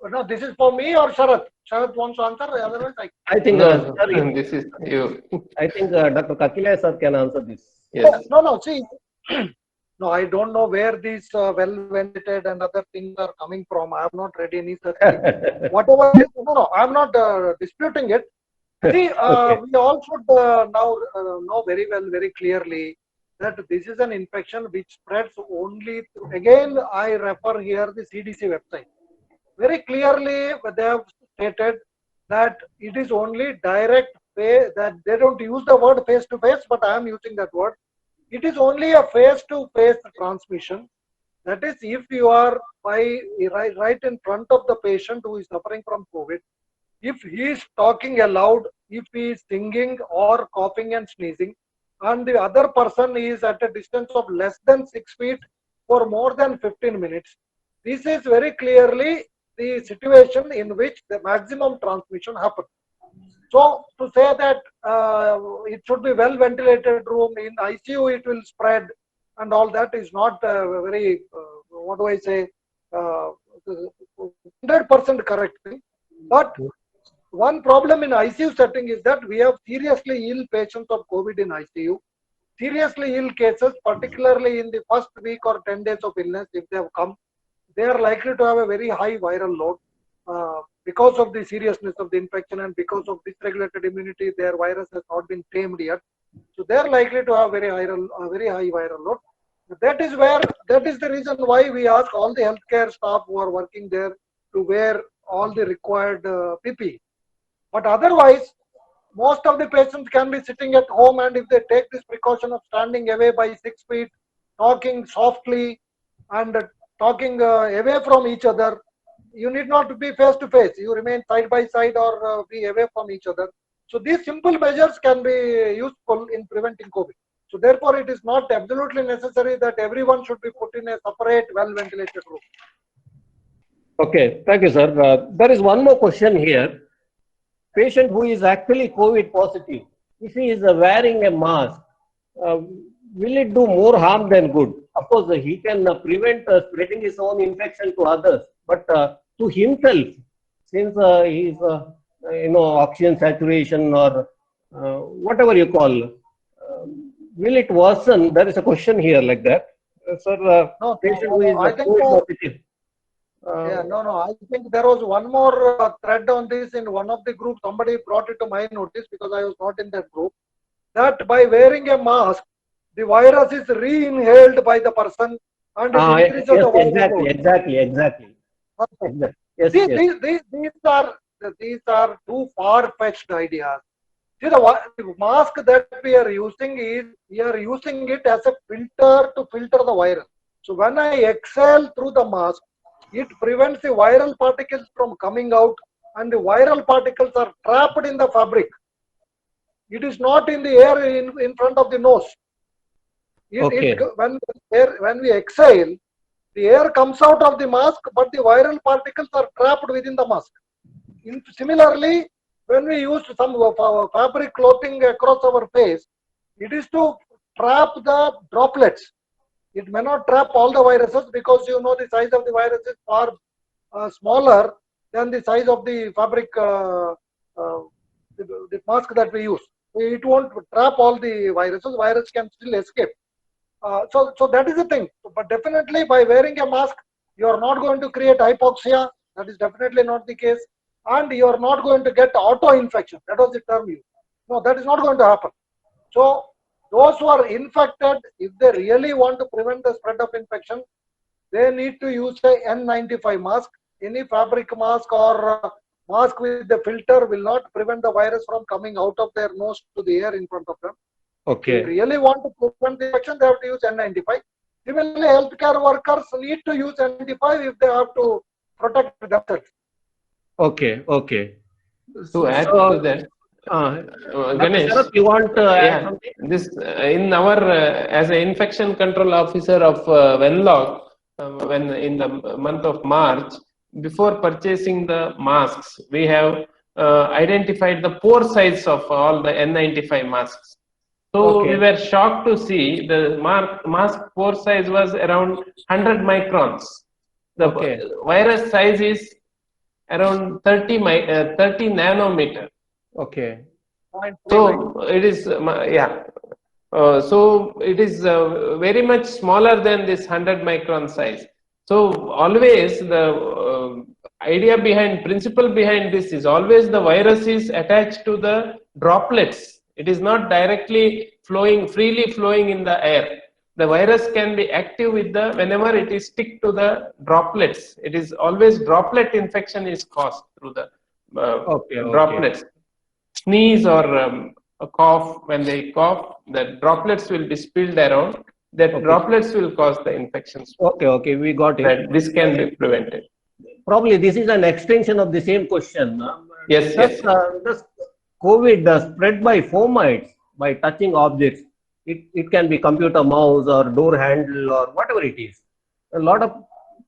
No, this is for me or Sharath? Sharath wants to answer. Otherwise, I think No, sorry. this is you. I think Dr. Kakilaya sir can answer this. Yes. No. See, no, I don't know where these well-ventilated and other things are coming from. I have not read any such thing. Whatever it is, no, I'm not disputing it. See, Okay. we all should now know very well, very clearly that this is an infection which spreads only through, again, I refer here the CDC website. Very clearly, they have stated that it is only direct face, that they don't use the word face-to-face, but I am using that word. It is only a face-to-face transmission. That is, if you are right in front of the patient who is suffering from COVID, if he is talking aloud, if he is singing or coughing and sneezing, and the other person is at a distance of less than 6 feet for more than 15 minutes, this is very clearly the situation in which the maximum transmission happens. So to say that it should be well ventilated room, in ICU it will spread and all that is not very, what do I say, 100% correct thing. But one problem in ICU setting is that we have seriously ill patients of COVID in ICU. Seriously ill cases, particularly in the first week or 10 days of illness, if they have come, they are likely to have a very high viral load because of the seriousness of the infection and because of dysregulated immunity. Their virus has not been tamed yet, so they are likely to have very high viral load. That is the reason why we ask all the healthcare staff who are working there to wear all the required PPE. But otherwise, most of the patients can be sitting at home, and if they take this precaution of standing away by 6 feet, talking softly, and talking away from each other, you need not to be face to face. You remain side by side or be away from each other. So these simple measures can be useful in preventing COVID. So therefore, it is not absolutely necessary that everyone should be put in a separate, well-ventilated room. Okay, thank you, sir. There is one more question here. Patient who is actually COVID positive, if he is wearing a mask, will it do more harm than good? Of course, he can prevent spreading his own infection to others, but to himself, since he is, oxygen saturation or whatever you call, will it worsen? There is a question here like that. Sir, No, patient who is I think COVID positive. I think there was one more thread on this in one of the groups. Somebody brought it to my notice because I was not in that group. That by wearing a mask, the virus is re-inhaled by the person and it increases the virus load. Exactly. Yes. These are too far-fetched ideas. See, the mask that we are using it as a filter to filter the virus. So when I exhale through the mask, it prevents the viral particles from coming out, and the viral particles are trapped in the fabric. It is not in the air in front of the nose. When we exhale, the air comes out of the mask, but the viral particles are trapped within the mask. Similarly, when we use some fabric clothing across our face, it is to trap the droplets. It may not trap all the viruses because the size of the virus is far smaller than the size of the fabric the mask that we use. It won't trap all the viruses. Virus can still escape. So that is the thing. But definitely by wearing a mask, you are not going to create hypoxia. That is definitely not the case. And you are not going to get auto-infection. That was the term used. No, that is not going to happen. So those who are infected, if they really want to prevent the spread of infection, they need to use a N95 mask. Any fabric mask or mask with the filter will not prevent the virus from coming out of their nose to the air in front of them. Okay. If they really want to prevent the infection, they have to use N95. Similarly, healthcare workers need to use N95 if they have to protect themselves. Okay. To add to that, Ganesh, Sharath, you want to add something? This in our as an infection control officer of Venlog, when in the month of March, before purchasing the masks, we have identified the pore size of all the N95 masks. So we were shocked to see the mask pore size was around 100 microns. The virus size is around 30 nanometer. Okay. So it is so it is very much smaller than this 100 micron size. So always the principle behind this is always the virus is attached to the droplets. It is not directly freely flowing in the air. The virus can be active with whenever it is stick to the droplets. It is always droplet infection is caused through the droplets. Sneeze or a cough, when they cough, the droplets will be spilled around. That droplets will cause the infections. Okay, we got it. That this can be prevented. Probably this is an extension of the same question. Yes. Does COVID spread by fomites, by touching objects? It can be computer mouse or door handle or whatever it is. A lot of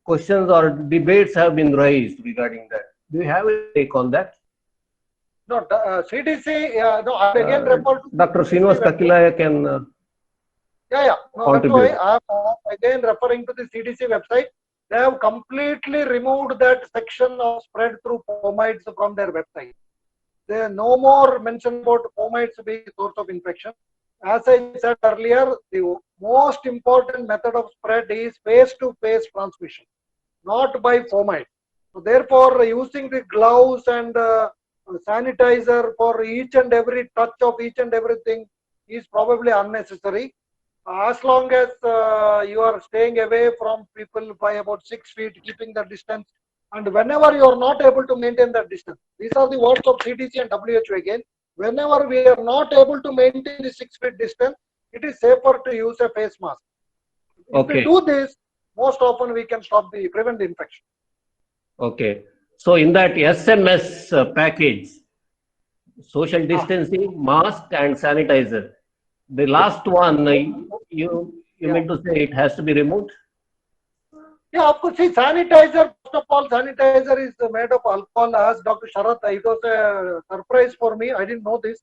questions or debates have been raised regarding that. Do you have a take on that? No, CDC, no, I again refer to Dr. Srinivas Kakilaya can No, that's why I am again referring to the CDC website. They have completely removed that section of spread through fomites from their website. There no more mention about fomites being a source of infection. As I said earlier, the most important method of spread is face-to-face transmission, not by fomites. So therefore, using the gloves and sanitizer for each and every touch of each and everything is probably unnecessary. As long as you are staying away from people by about 6 feet, keeping the distance, and whenever you are not able to maintain that distance, these are the words of CDC and WHO again. Whenever we are not able to maintain the 6 feet distance, it is safer to use a face mask. If we do this, most often we can prevent the infection. Okay. So in that SMS package, social distancing, mask and sanitizer, the last one, you mean to say it has to be removed? Yeah, of course. See, sanitizer, first of all, sanitizer is made of alcohol. As Dr. Sharath, it was a surprise for me. I didn't know this.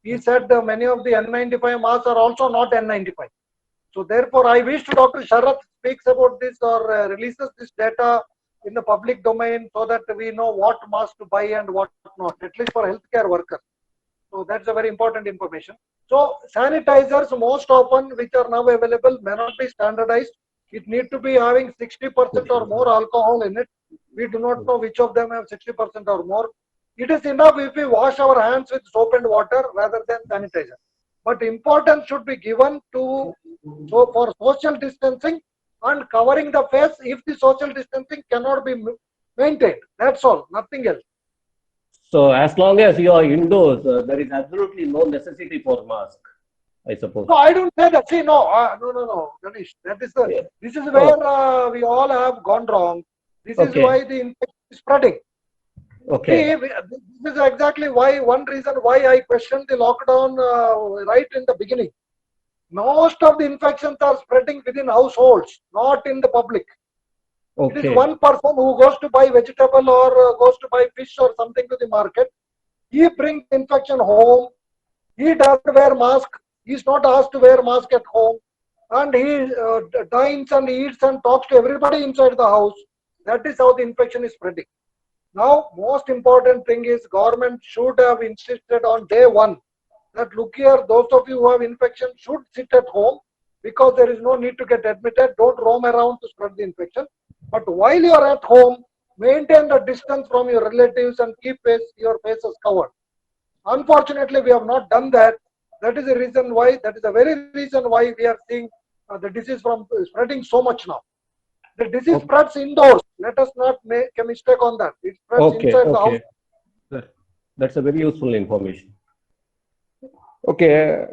He said many of the N95 masks are also not N95. So therefore, I wish Dr. Sharath speaks about this or releases this data in the public domain so that we know what mask to buy and what not, at least for healthcare workers. So that's a very important information. So sanitizers most often which are now available may not be standardized. It need to be having 60% or more alcohol in it. We do not know which of them have 60% or more. It is enough if we wash our hands with soap and water rather than sanitizer. But importance should be given to for social distancing and covering the face if the social distancing cannot be maintained. That's all, nothing else. So as long as you are indoors, there is absolutely no necessity for mask, I suppose. No, I don't say that. See, no, no, Ganesh. That is the. Yeah. This is where we all have gone wrong. This is Okay. why the infection is spreading. Okay. See, this is exactly why one reason why I questioned the lockdown right in the beginning. Most of the infections are spreading within households, not in the public. It is Okay. one person who goes to buy vegetable or goes to buy fish or something to the market. He brings infection home. He doesn't wear mask. He's not asked to wear mask at home. And he dines and eats and talks to everybody inside the house. That is how the infection is spreading. Now, most important thing is government should have insisted on day one that look here, those of you who have infection should sit at home because there is no need to get admitted. Don't roam around to spread the infection. But while you are at home, maintain the distance from your relatives and keep your faces covered. Unfortunately, we have not done that. That is the reason why, that is the very reason why we are seeing the disease from spreading so much now. The disease spreads indoors. Let us not make a mistake on that. It spreads inside the house. That's a very useful information. Okay.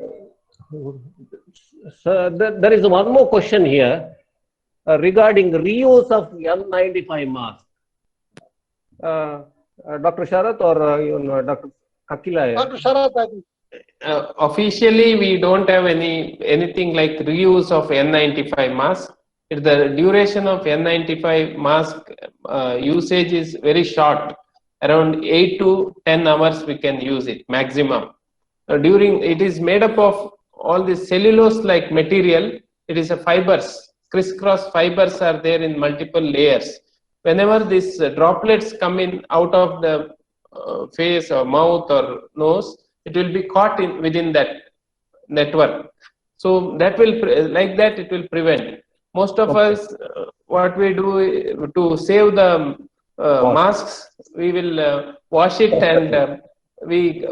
So there is one more question here regarding reuse of N95 mask. Dr. Sharath or Dr. Kakila? Dr. Sharath, I think. Officially, we don't have anything like reuse of N95 mask. The duration of N95 mask usage is very short. Around 8 to 10 hours we can use it maximum. It is made up of all this cellulose-like material. It is a fibers, crisscross fibers are there in multiple layers. Whenever these droplets come in out of the face or mouth or nose, it will be caught within that network. So that will, like that, it will prevent. Most of us, what we do to save the masks, we will wash it and we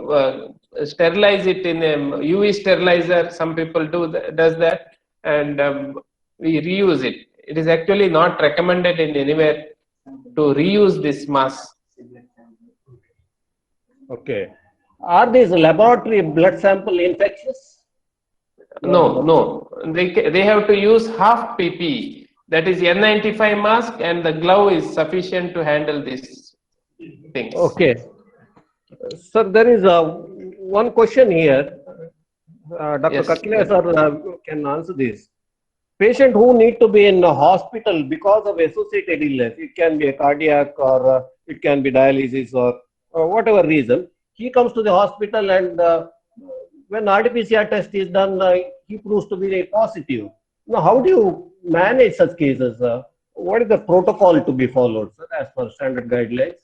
sterilize it in a UV sterilizer. Some people does that, and we reuse it. It is actually not recommended in anywhere to reuse this mask. Okay. Are these laboratory blood sample infectious? No. They have to use half PPE. That is N95 mask, and the glove is sufficient to handle these things. Okay. Sir, there is one question here. Dr. Yes. Kakila sir can answer this. Patient who need to be in a hospital because of associated illness, it can be a cardiac or it can be dialysis or whatever reason, he comes to the hospital and when RT-PCR test is done, he proves to be positive. Now, how do you manage such cases? What is the protocol to be followed, sir, as per standard guidelines?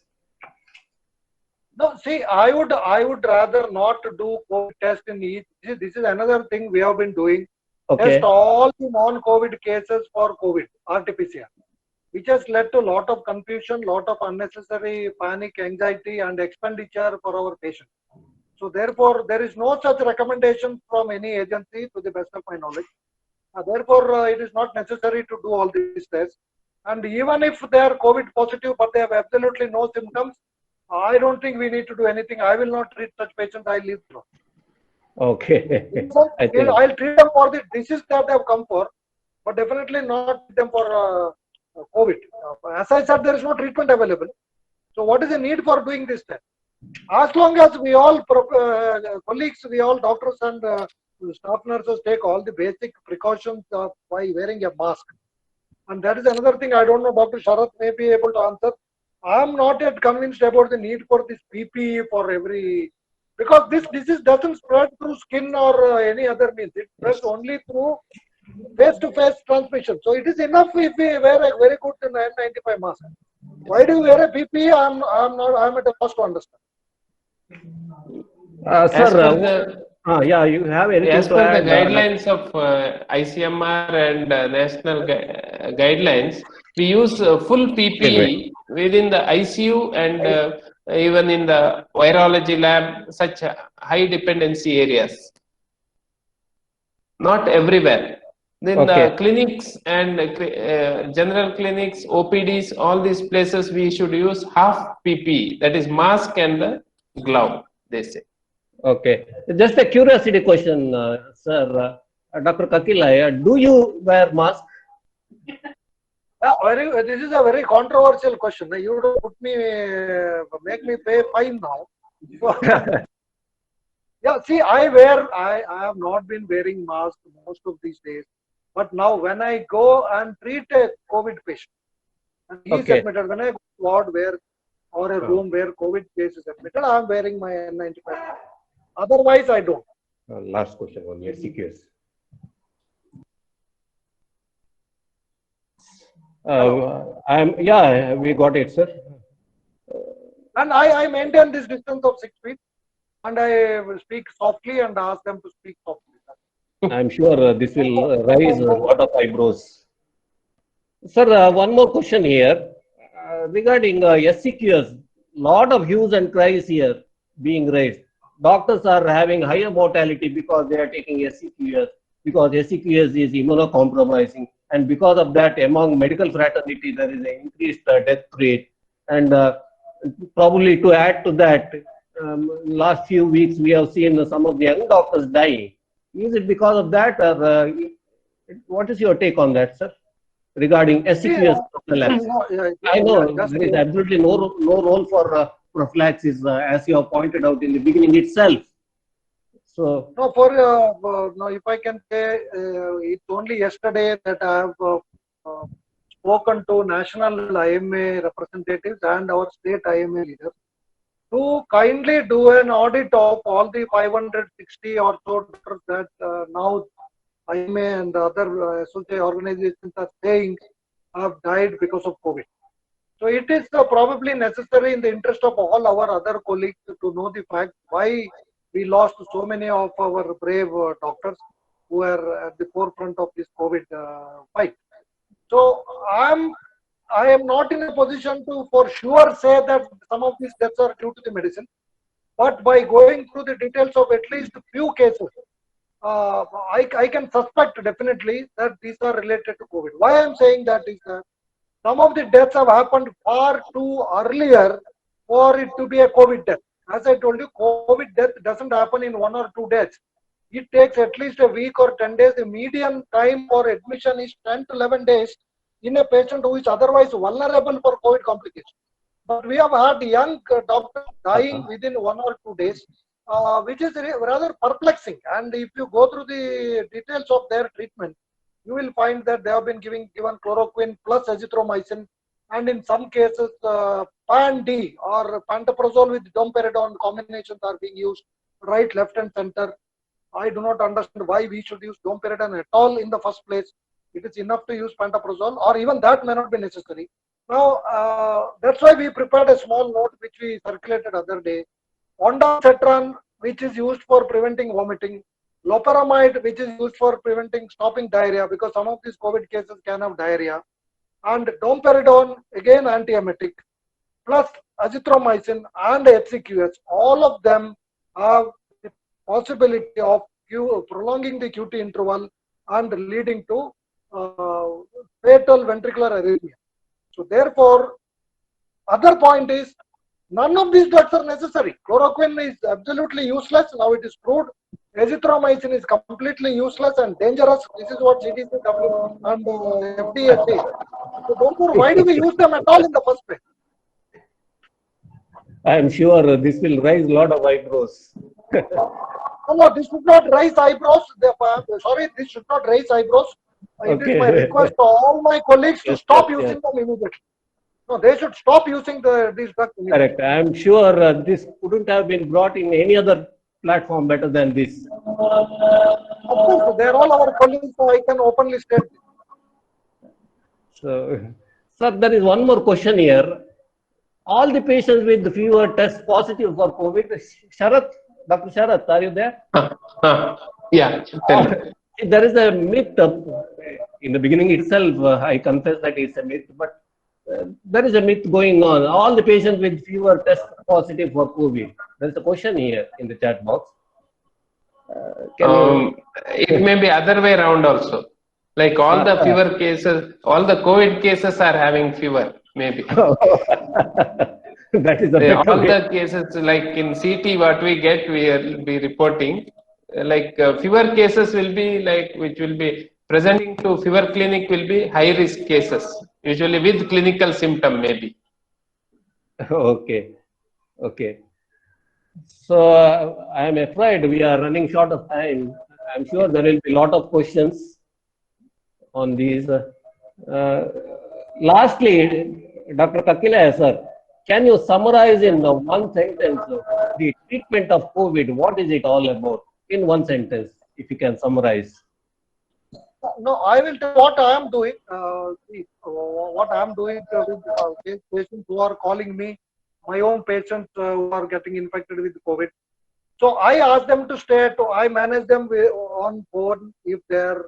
No, see, I would rather not do COVID test in each. This is another thing we have been doing. Okay. Test all the non-COVID cases for COVID, RT-PCR, which has led to a lot of confusion, lot of unnecessary panic, anxiety, and expenditure for our patients. So therefore, there is no such recommendation from any agency to the best of my knowledge. Therefore, it is not necessary to do all these tests. And even if they are COVID positive, but they have absolutely no symptoms, I don't think we need to do anything. I will not treat such patients. I leave them. Okay. I'll treat them for the disease that they have come for, but definitely not treat them for COVID. As I said, there is no treatment available. So what is the need for doing this test? As long as we all colleagues, we all doctors and staff nurses take all the basic precautions by wearing a mask. And that is another thing I don't know, Dr. Sharath may be able to answer. I am not yet convinced about the need for this PPE for every, because this disease doesn't spread through skin or any other means. It spreads only through face-to-face transmission. So it is enough if we wear a very good N95 mask. Why do you wear a PPE? I'm at a loss to understand. Sir, yeah, you have anything as to per add? the guidelines of ICMR and national guidelines, we use full PPE within the ICU and even in the virology lab, such high dependency areas. Not everywhere. Then the clinics and general clinics, OPDs, all these places we should use half PPE, that is mask and the glove, they say. Okay. Just a curiosity question, sir. Dr. Kakilaya, do you wear mask? This is a very controversial question. You don't put me, make me pay fine now. Yeah, see, I have not been wearing mask most of these days. But now when I go and treat a COVID patient, and he is Okay. admitted, when I go to ward where, or a room where COVID case is admitted, I am wearing my N95. Otherwise, I don't. Last question on SCQS. Yeah, we got it, sir. And I maintain this distance of 6 feet, and I will speak softly and ask them to speak softly. I'm sure this will raise a lot of eyebrows. Sir, one more question here regarding SCQS. Lot of hues and cries here being raised. Doctors are having higher mortality because they are taking SCQS, because SCQS is immunocompromising, and because of that, among medical fraternity, there is an increased death rate. And probably to add to that, last few weeks we have seen some of the young doctors dying. Is it because of that, or what is your take on that, sir? Regarding SCQS prophylaxis. I know there is absolutely no role for prophylaxis, as you have pointed out in the beginning itself. So no, no, if I can say, it's only yesterday that I have spoken to national IMA representatives and our state IMA leaders to kindly do an audit of all the 560 or so doctors that now IMA and other associate organizations are saying have died because of COVID. So it is probably necessary in the interest of all our other colleagues to know the fact why we lost so many of our brave doctors who are at the forefront of this COVID fight. So I am not in a position to for sure say that some of these deaths are due to the medicine, but by going through the details of at least a few cases, I can suspect definitely that these are related to COVID. Why I am saying that is that some of the deaths have happened far too earlier for it to be a COVID death. As I told you, COVID death doesn't happen in 1 or 2 days. It takes at least a week or 10 days. The median time for admission is 10 to 11 days in a patient who is otherwise vulnerable for COVID complications. But we have had young doctors dying within 1 or 2 days, which is rather perplexing. And if you go through the details of their treatment, you will find that they have been given chloroquine plus azithromycin, and in some cases PAN-D or pantoprazole with domperidone combinations are being used right, left and center. I do not understand why we should use domperidone at all in the first place. It is enough to use pantoprazole, or even that may not be necessary. Now, that's why we prepared a small note which we circulated other day. Ondansetron, which is used for preventing vomiting. Loperamide, which is used for stopping diarrhea, because some of these COVID cases can have diarrhea. And domperidone, again antiemetic, plus azithromycin and HCQS. All of them have the possibility of prolonging the QT interval and leading to fatal ventricular arrhythmia. So therefore, other point is, none of these drugs are necessary. Chloroquine is absolutely useless. Now it is proved. Azithromycin is completely useless and dangerous. This is what CDC and FDA say. So therefore, why do we use them at all in the first place? I am sure this will raise a lot of eyebrows. No, this should not raise eyebrows. Sorry, this should not raise eyebrows. It is my request to all my colleagues to stop using them immediately. No, they should stop using these drugs immediately. Correct. I am sure this couldn't have been brought in any other platform better than this. Of course, they are all our colleagues, so I can openly state this. So, sir, there is one more question here. All the patients with fever test positive for COVID. Sharath, Dr. Sharath, are you there? Yeah. There is a myth in the beginning itself. I confess that it's a myth, but there is a myth going on. All the patients with fever test positive for COVID. There is a question here in the chat box. It may be other way around also. Like all the fever cases, all the COVID cases are having fever, maybe. That is a better all way. the cases like in CT, what we get, we will be reporting. Fever cases will be like, which will be presenting to fever clinic will be high risk cases, usually with clinical symptom maybe. Okay. Okay. So I am afraid we are running short of time. I'm sure there will be a lot of questions on these. Lastly, Dr. Kakilaya sir, can you summarize in one sentence the treatment of COVID? What is it all about? In one sentence, if you can summarize. No, I will tell what I am doing. What I am doing with patients who are calling me, my own patients who are getting infected with COVID. So I ask them to stay at home. I manage them on phone if they're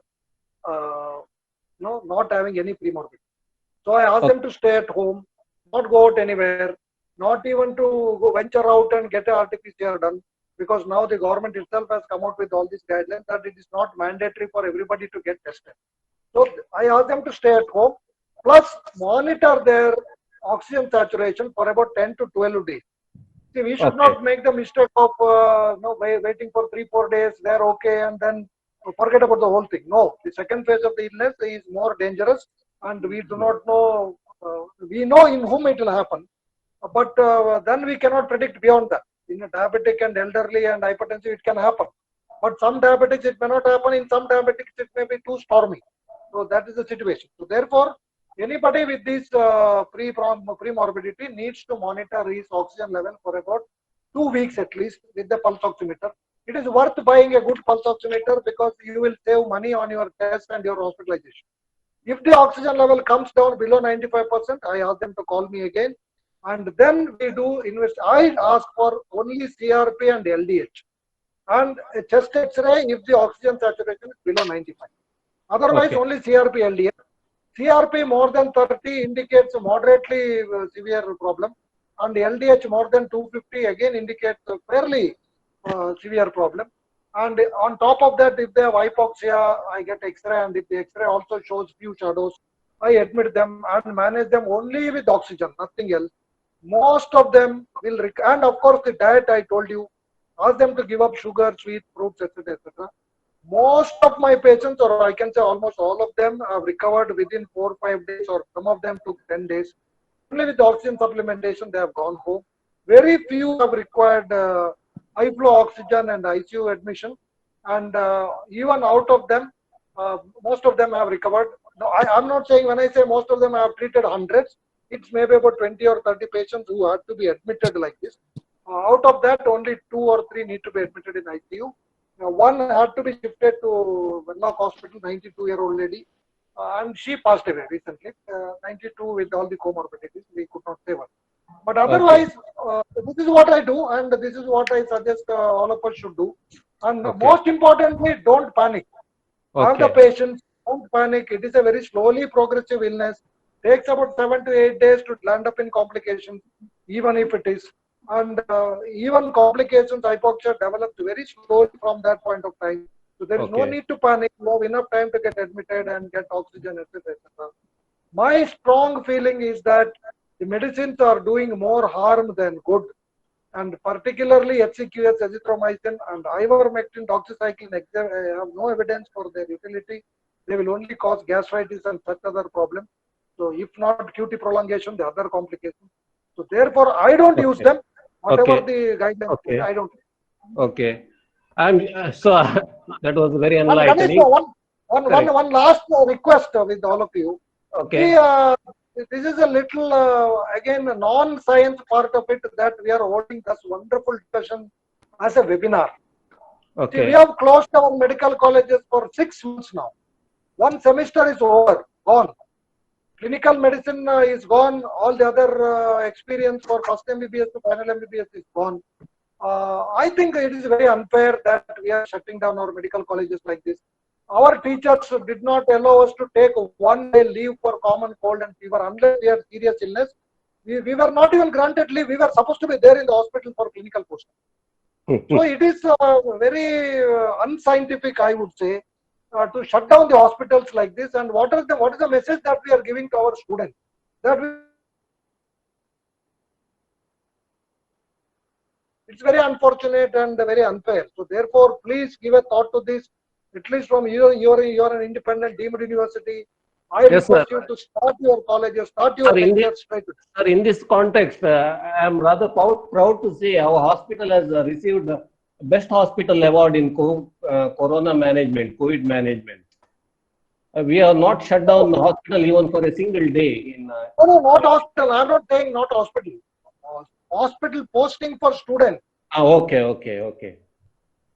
not having any pre-morbid. So I ask them to stay at home, not go out anywhere, not even to go venture out and get a RT-PCR done, because now the government itself has come out with all these guidelines that it is not mandatory for everybody to get tested. So I ask them to stay at home, plus monitor their oxygen saturation for about 10 to 12 days. See, we should not make the mistake of waiting for 3-4 days, they're okay, and then forget about the whole thing. No, the second phase of the illness is more dangerous, and we do not know, we know in whom it will happen, but then we cannot predict beyond that. In a diabetic and elderly and hypertensive, it can happen. But some diabetics, it may not happen. In some diabetics, it may be too stormy. So that is the situation. So therefore, anybody with this pre-morbidity needs to monitor his oxygen level for about 2 weeks at least with the pulse oximeter. It is worth buying a good pulse oximeter because you will save money on your test and your hospitalization. If the oxygen level comes down below 95%, I ask them to call me again. And then we do invest. I ask for only CRP and LDH. And a chest X-ray if the oxygen saturation is below 95. Otherwise, only CRP, LDH. CRP more than 30 indicates a moderately severe problem, and LDH more than 250 again indicates a fairly severe problem. And on top of that, if they have hypoxia, I get X-ray, and if the X-ray also shows few shadows, I admit them and manage them only with oxygen, nothing else. Most of them will, and of course the diet I told you, ask them to give up sugar, sweet, fruits, etc., etc. Most of my patients, or I can say almost all of them, have recovered within 4 or 5 days, or some of them took 10 days. Only with oxygen supplementation, they have gone home. Very few have required high flow oxygen and ICU admission, and even out of them, most of them have recovered. No, I'm not saying when I say most of them I have treated hundreds, it's maybe about 20 or 30 patients who had to be admitted like this. Out of that, only 2 or 3 need to be admitted in ICU. One had to be shifted to Wenlock Hospital, 92-year-old lady, and she passed away recently. 92 with all the comorbidities, we could not save her. But otherwise, this is what I do, and this is what I suggest all of us should do. And most importantly, don't panic. Have the patience, don't panic. It is a very slowly progressive illness. Takes about 7 to 8 days to land up in complications, even if it is. And even complications, hypoxia develops very slowly from that point of time. So there is no need to panic. You have enough time to get admitted and get oxygen, etc., etc. My strong feeling is that the medicines are doing more harm than good, and particularly HCQS, azithromycin, and ivermectin, doxycycline have no evidence for their utility. They will only cause gastritis and such other problems. So if not QT prolongation, the other complications. So therefore, I don't use them. Whatever the guidelines, I don't. Okay. So that was very And enlightening. Ganesh, one last request with all of you. Okay. See, this is a little, again, a non-science part of it that we are holding this wonderful discussion as a webinar. See, we have closed our medical colleges for 6 months now. One semester is over, gone. Clinical medicine is gone. All the other experience for first MBBS to final MBBS is gone. I think it is very unfair that we are shutting down our medical colleges like this. Our teachers did not allow us to take 1 day leave for common cold and fever unless we have serious illness. We were not even granted leave. We were supposed to be there in the hospital for clinical posting. So it is very unscientific, I would say, to shut down the hospitals like this. And what is the message that we are giving to our students? That It's very unfortunate and very unfair. So therefore, please give a thought to this. At least from you're an independent deemed university. I Yes, request sir. you to start your colleges, start your Sir, lectures straight. sir, in this context, I am rather proud to say our hospital has received the Best Hospital Award in Corona management, COVID management. We have not shut down the hospital even for a single day. No, not hospital. I'm not saying not hospital. Hospital posting for students. Okay.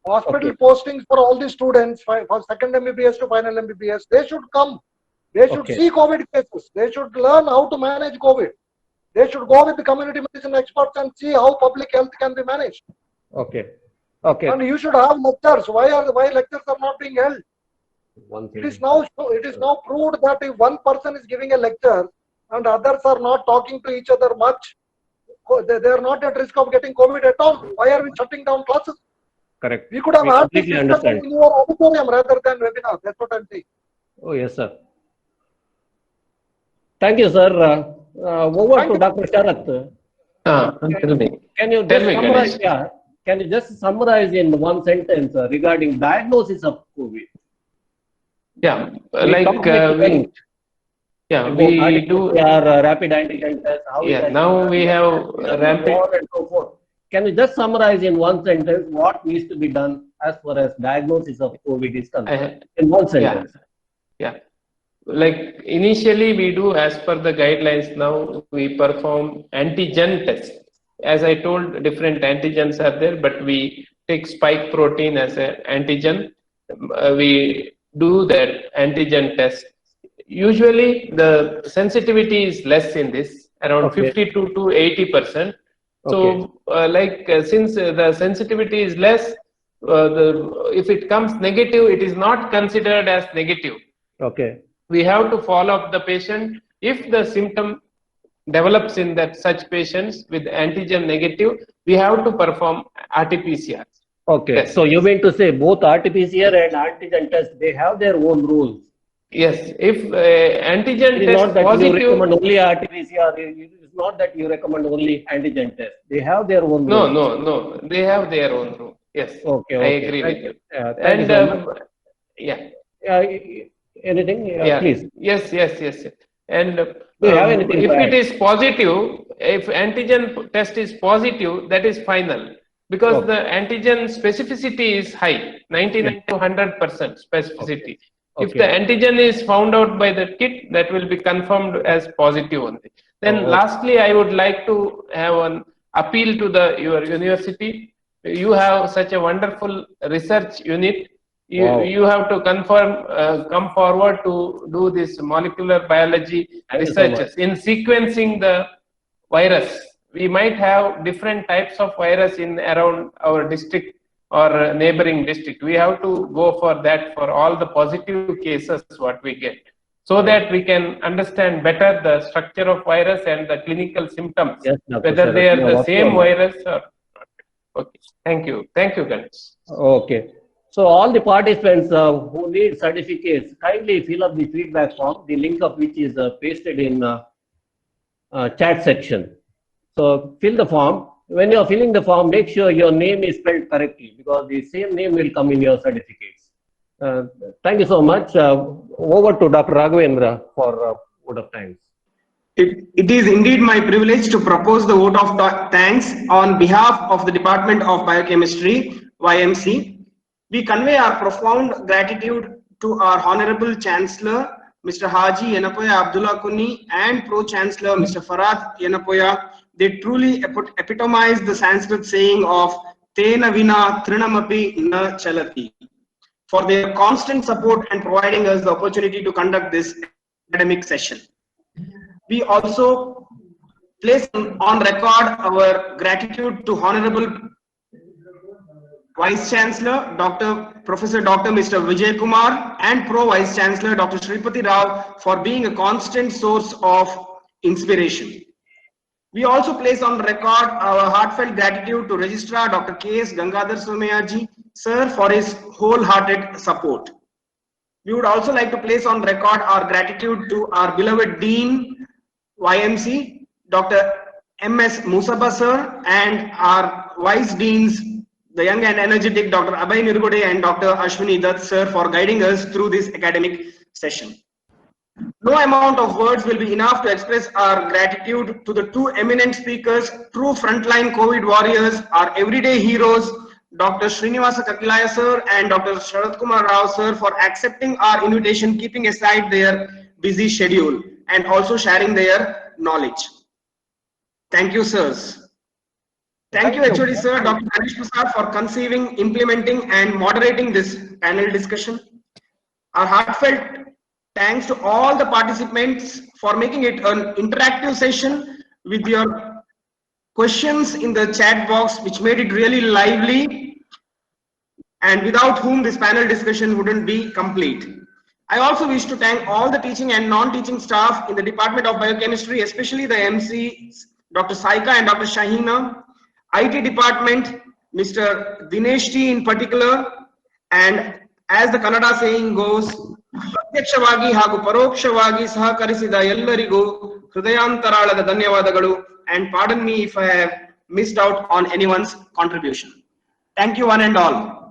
Hospital postings for all the students, for second MBBS to final MBBS, they should come. They should see COVID cases. They should learn how to manage COVID. They should go with the community medicine experts and see how public health can be managed. Okay. And you should have lectures. Why lectures are not being held? It is now proved that if one person is giving a lecture and others are not talking to each other much, they are not at risk of getting COVID at all. Why are we shutting down classes? Correct. We could have had this completely discussion understand. in your auditorium rather than webinar. That's what I'm saying. Oh, yes, sir. Thank you, sir. Over to Dr. Sharath. Can you just summarize? Yeah, can you just summarize in one sentence regarding diagnosis of COVID? Yeah, We do. Rapid antigen test. Now we have rapid. And so forth. Can you just summarize in one sentence what needs to be done as far as diagnosis of COVID is concerned? In one sentence. Yeah. Like initially we do as per the guidelines. Now we perform antigen test. As I told, different antigens are there, but we take spike protein as an antigen. We do that antigen test. Usually the sensitivity is less in this, around 52 to 80%. So since the sensitivity is less, if it comes negative, it is not considered as negative. We have to follow up the patient. If the symptom develops in such patients with antigen negative, we have to perform RT-PCR. Test. So you mean to say both RT-PCR and antigen test, they have their own rules? Yes. If antigen test not that positive, you recommend only RT-PCR. It's not that you recommend only antigen test. They have their own rules. No. They have their own rule. Yes. I agree with you. And anything? Please. Yes. And do you have anything if it is positive, if antigen test is positive, that is final. Because the antigen specificity is high, 99 to 100% specificity. If the antigen is found out by the kit, that will be confirmed as positive only. Then lastly, I would like to have an appeal to your university. You have such a wonderful research unit. You have to come forward to do this molecular biology researches in sequencing the virus. We might have different types of virus in around our district or neighboring district. We have to go for that for all the positive cases what we get, so that we can understand better the structure of virus and the clinical symptoms, whether they are the same virus or not. Thank you, Ganesh. So all the participants who need certificates, kindly fill up the feedback form, the link of which is pasted in chat section. So fill the form. When you are filling the form, make sure your name is spelled correctly, because the same name will come in your certificates. Thank you so much. Over to Dr. Raghavendra for vote of thanks. It is indeed my privilege to propose the vote of thanks on behalf of the Department of Biochemistry, YMC. We convey our profound gratitude to our Honorable Chancellor, Mr. Haji Yenapoya Abdullah Kuni, and Pro-Chancellor, Mr. Farad Yenapoya. They truly epitomize the Sanskrit saying of Tena Vina Trinamapi Na Chalati, for their constant support and providing us the opportunity to conduct this academic session. We also place on record our gratitude to Honorable Vice Chancellor, Professor Dr. Mr. Vijay Kumar, and Pro Vice Chancellor, Dr. Shripati Rao, for being a constant source of inspiration. We also place on record our heartfelt gratitude to Registrar Dr. K.S. Gangadhar Somayaji, sir, for his wholehearted support. We would also like to place on record our gratitude to our beloved Dean, YMC, Dr. MS Musaba sir, and our vice deans, the young and energetic Dr. Abhay Nirgode and Dr. Ashwini Dutt sir, for guiding us through this academic session. No amount of words will be enough to express our gratitude to the two eminent speakers, true frontline COVID warriors, our everyday heroes, Dr. Srinivasa Kakilaya sir and Dr. Sharath Kumar Rao sir, for accepting our invitation, keeping aside their busy schedule and also sharing their knowledge. Thank you, sirs. Thank you, HOD sir, Dr. Ganesh Prasad, for conceiving, implementing and moderating this panel discussion. Our heartfelt thanks to all the participants for making it an interactive session with your questions in the chat box, which made it really lively, and without whom this panel discussion wouldn't be complete. I also wish to thank all the teaching and non-teaching staff in the Department of Biochemistry, especially the MCs, Dr. Saika and Dr. Shahina, IT department, Mr. Dinesh T in particular, and as the Kannada saying goes, ಪ್ರತ್ಯಕ್ಷವಾಗಿ ಹಾಗೂ ಪರೋಕ್ಷವಾಗಿ ಸಹಕರಿಸಿದ ಎಲ್ಲರಿಗೂ ಹೃದಯಾಂತರಾಳದ ಧನ್ಯವಾದಗಳು, and pardon me if I have missed out on anyone's contribution. Thank you one and all.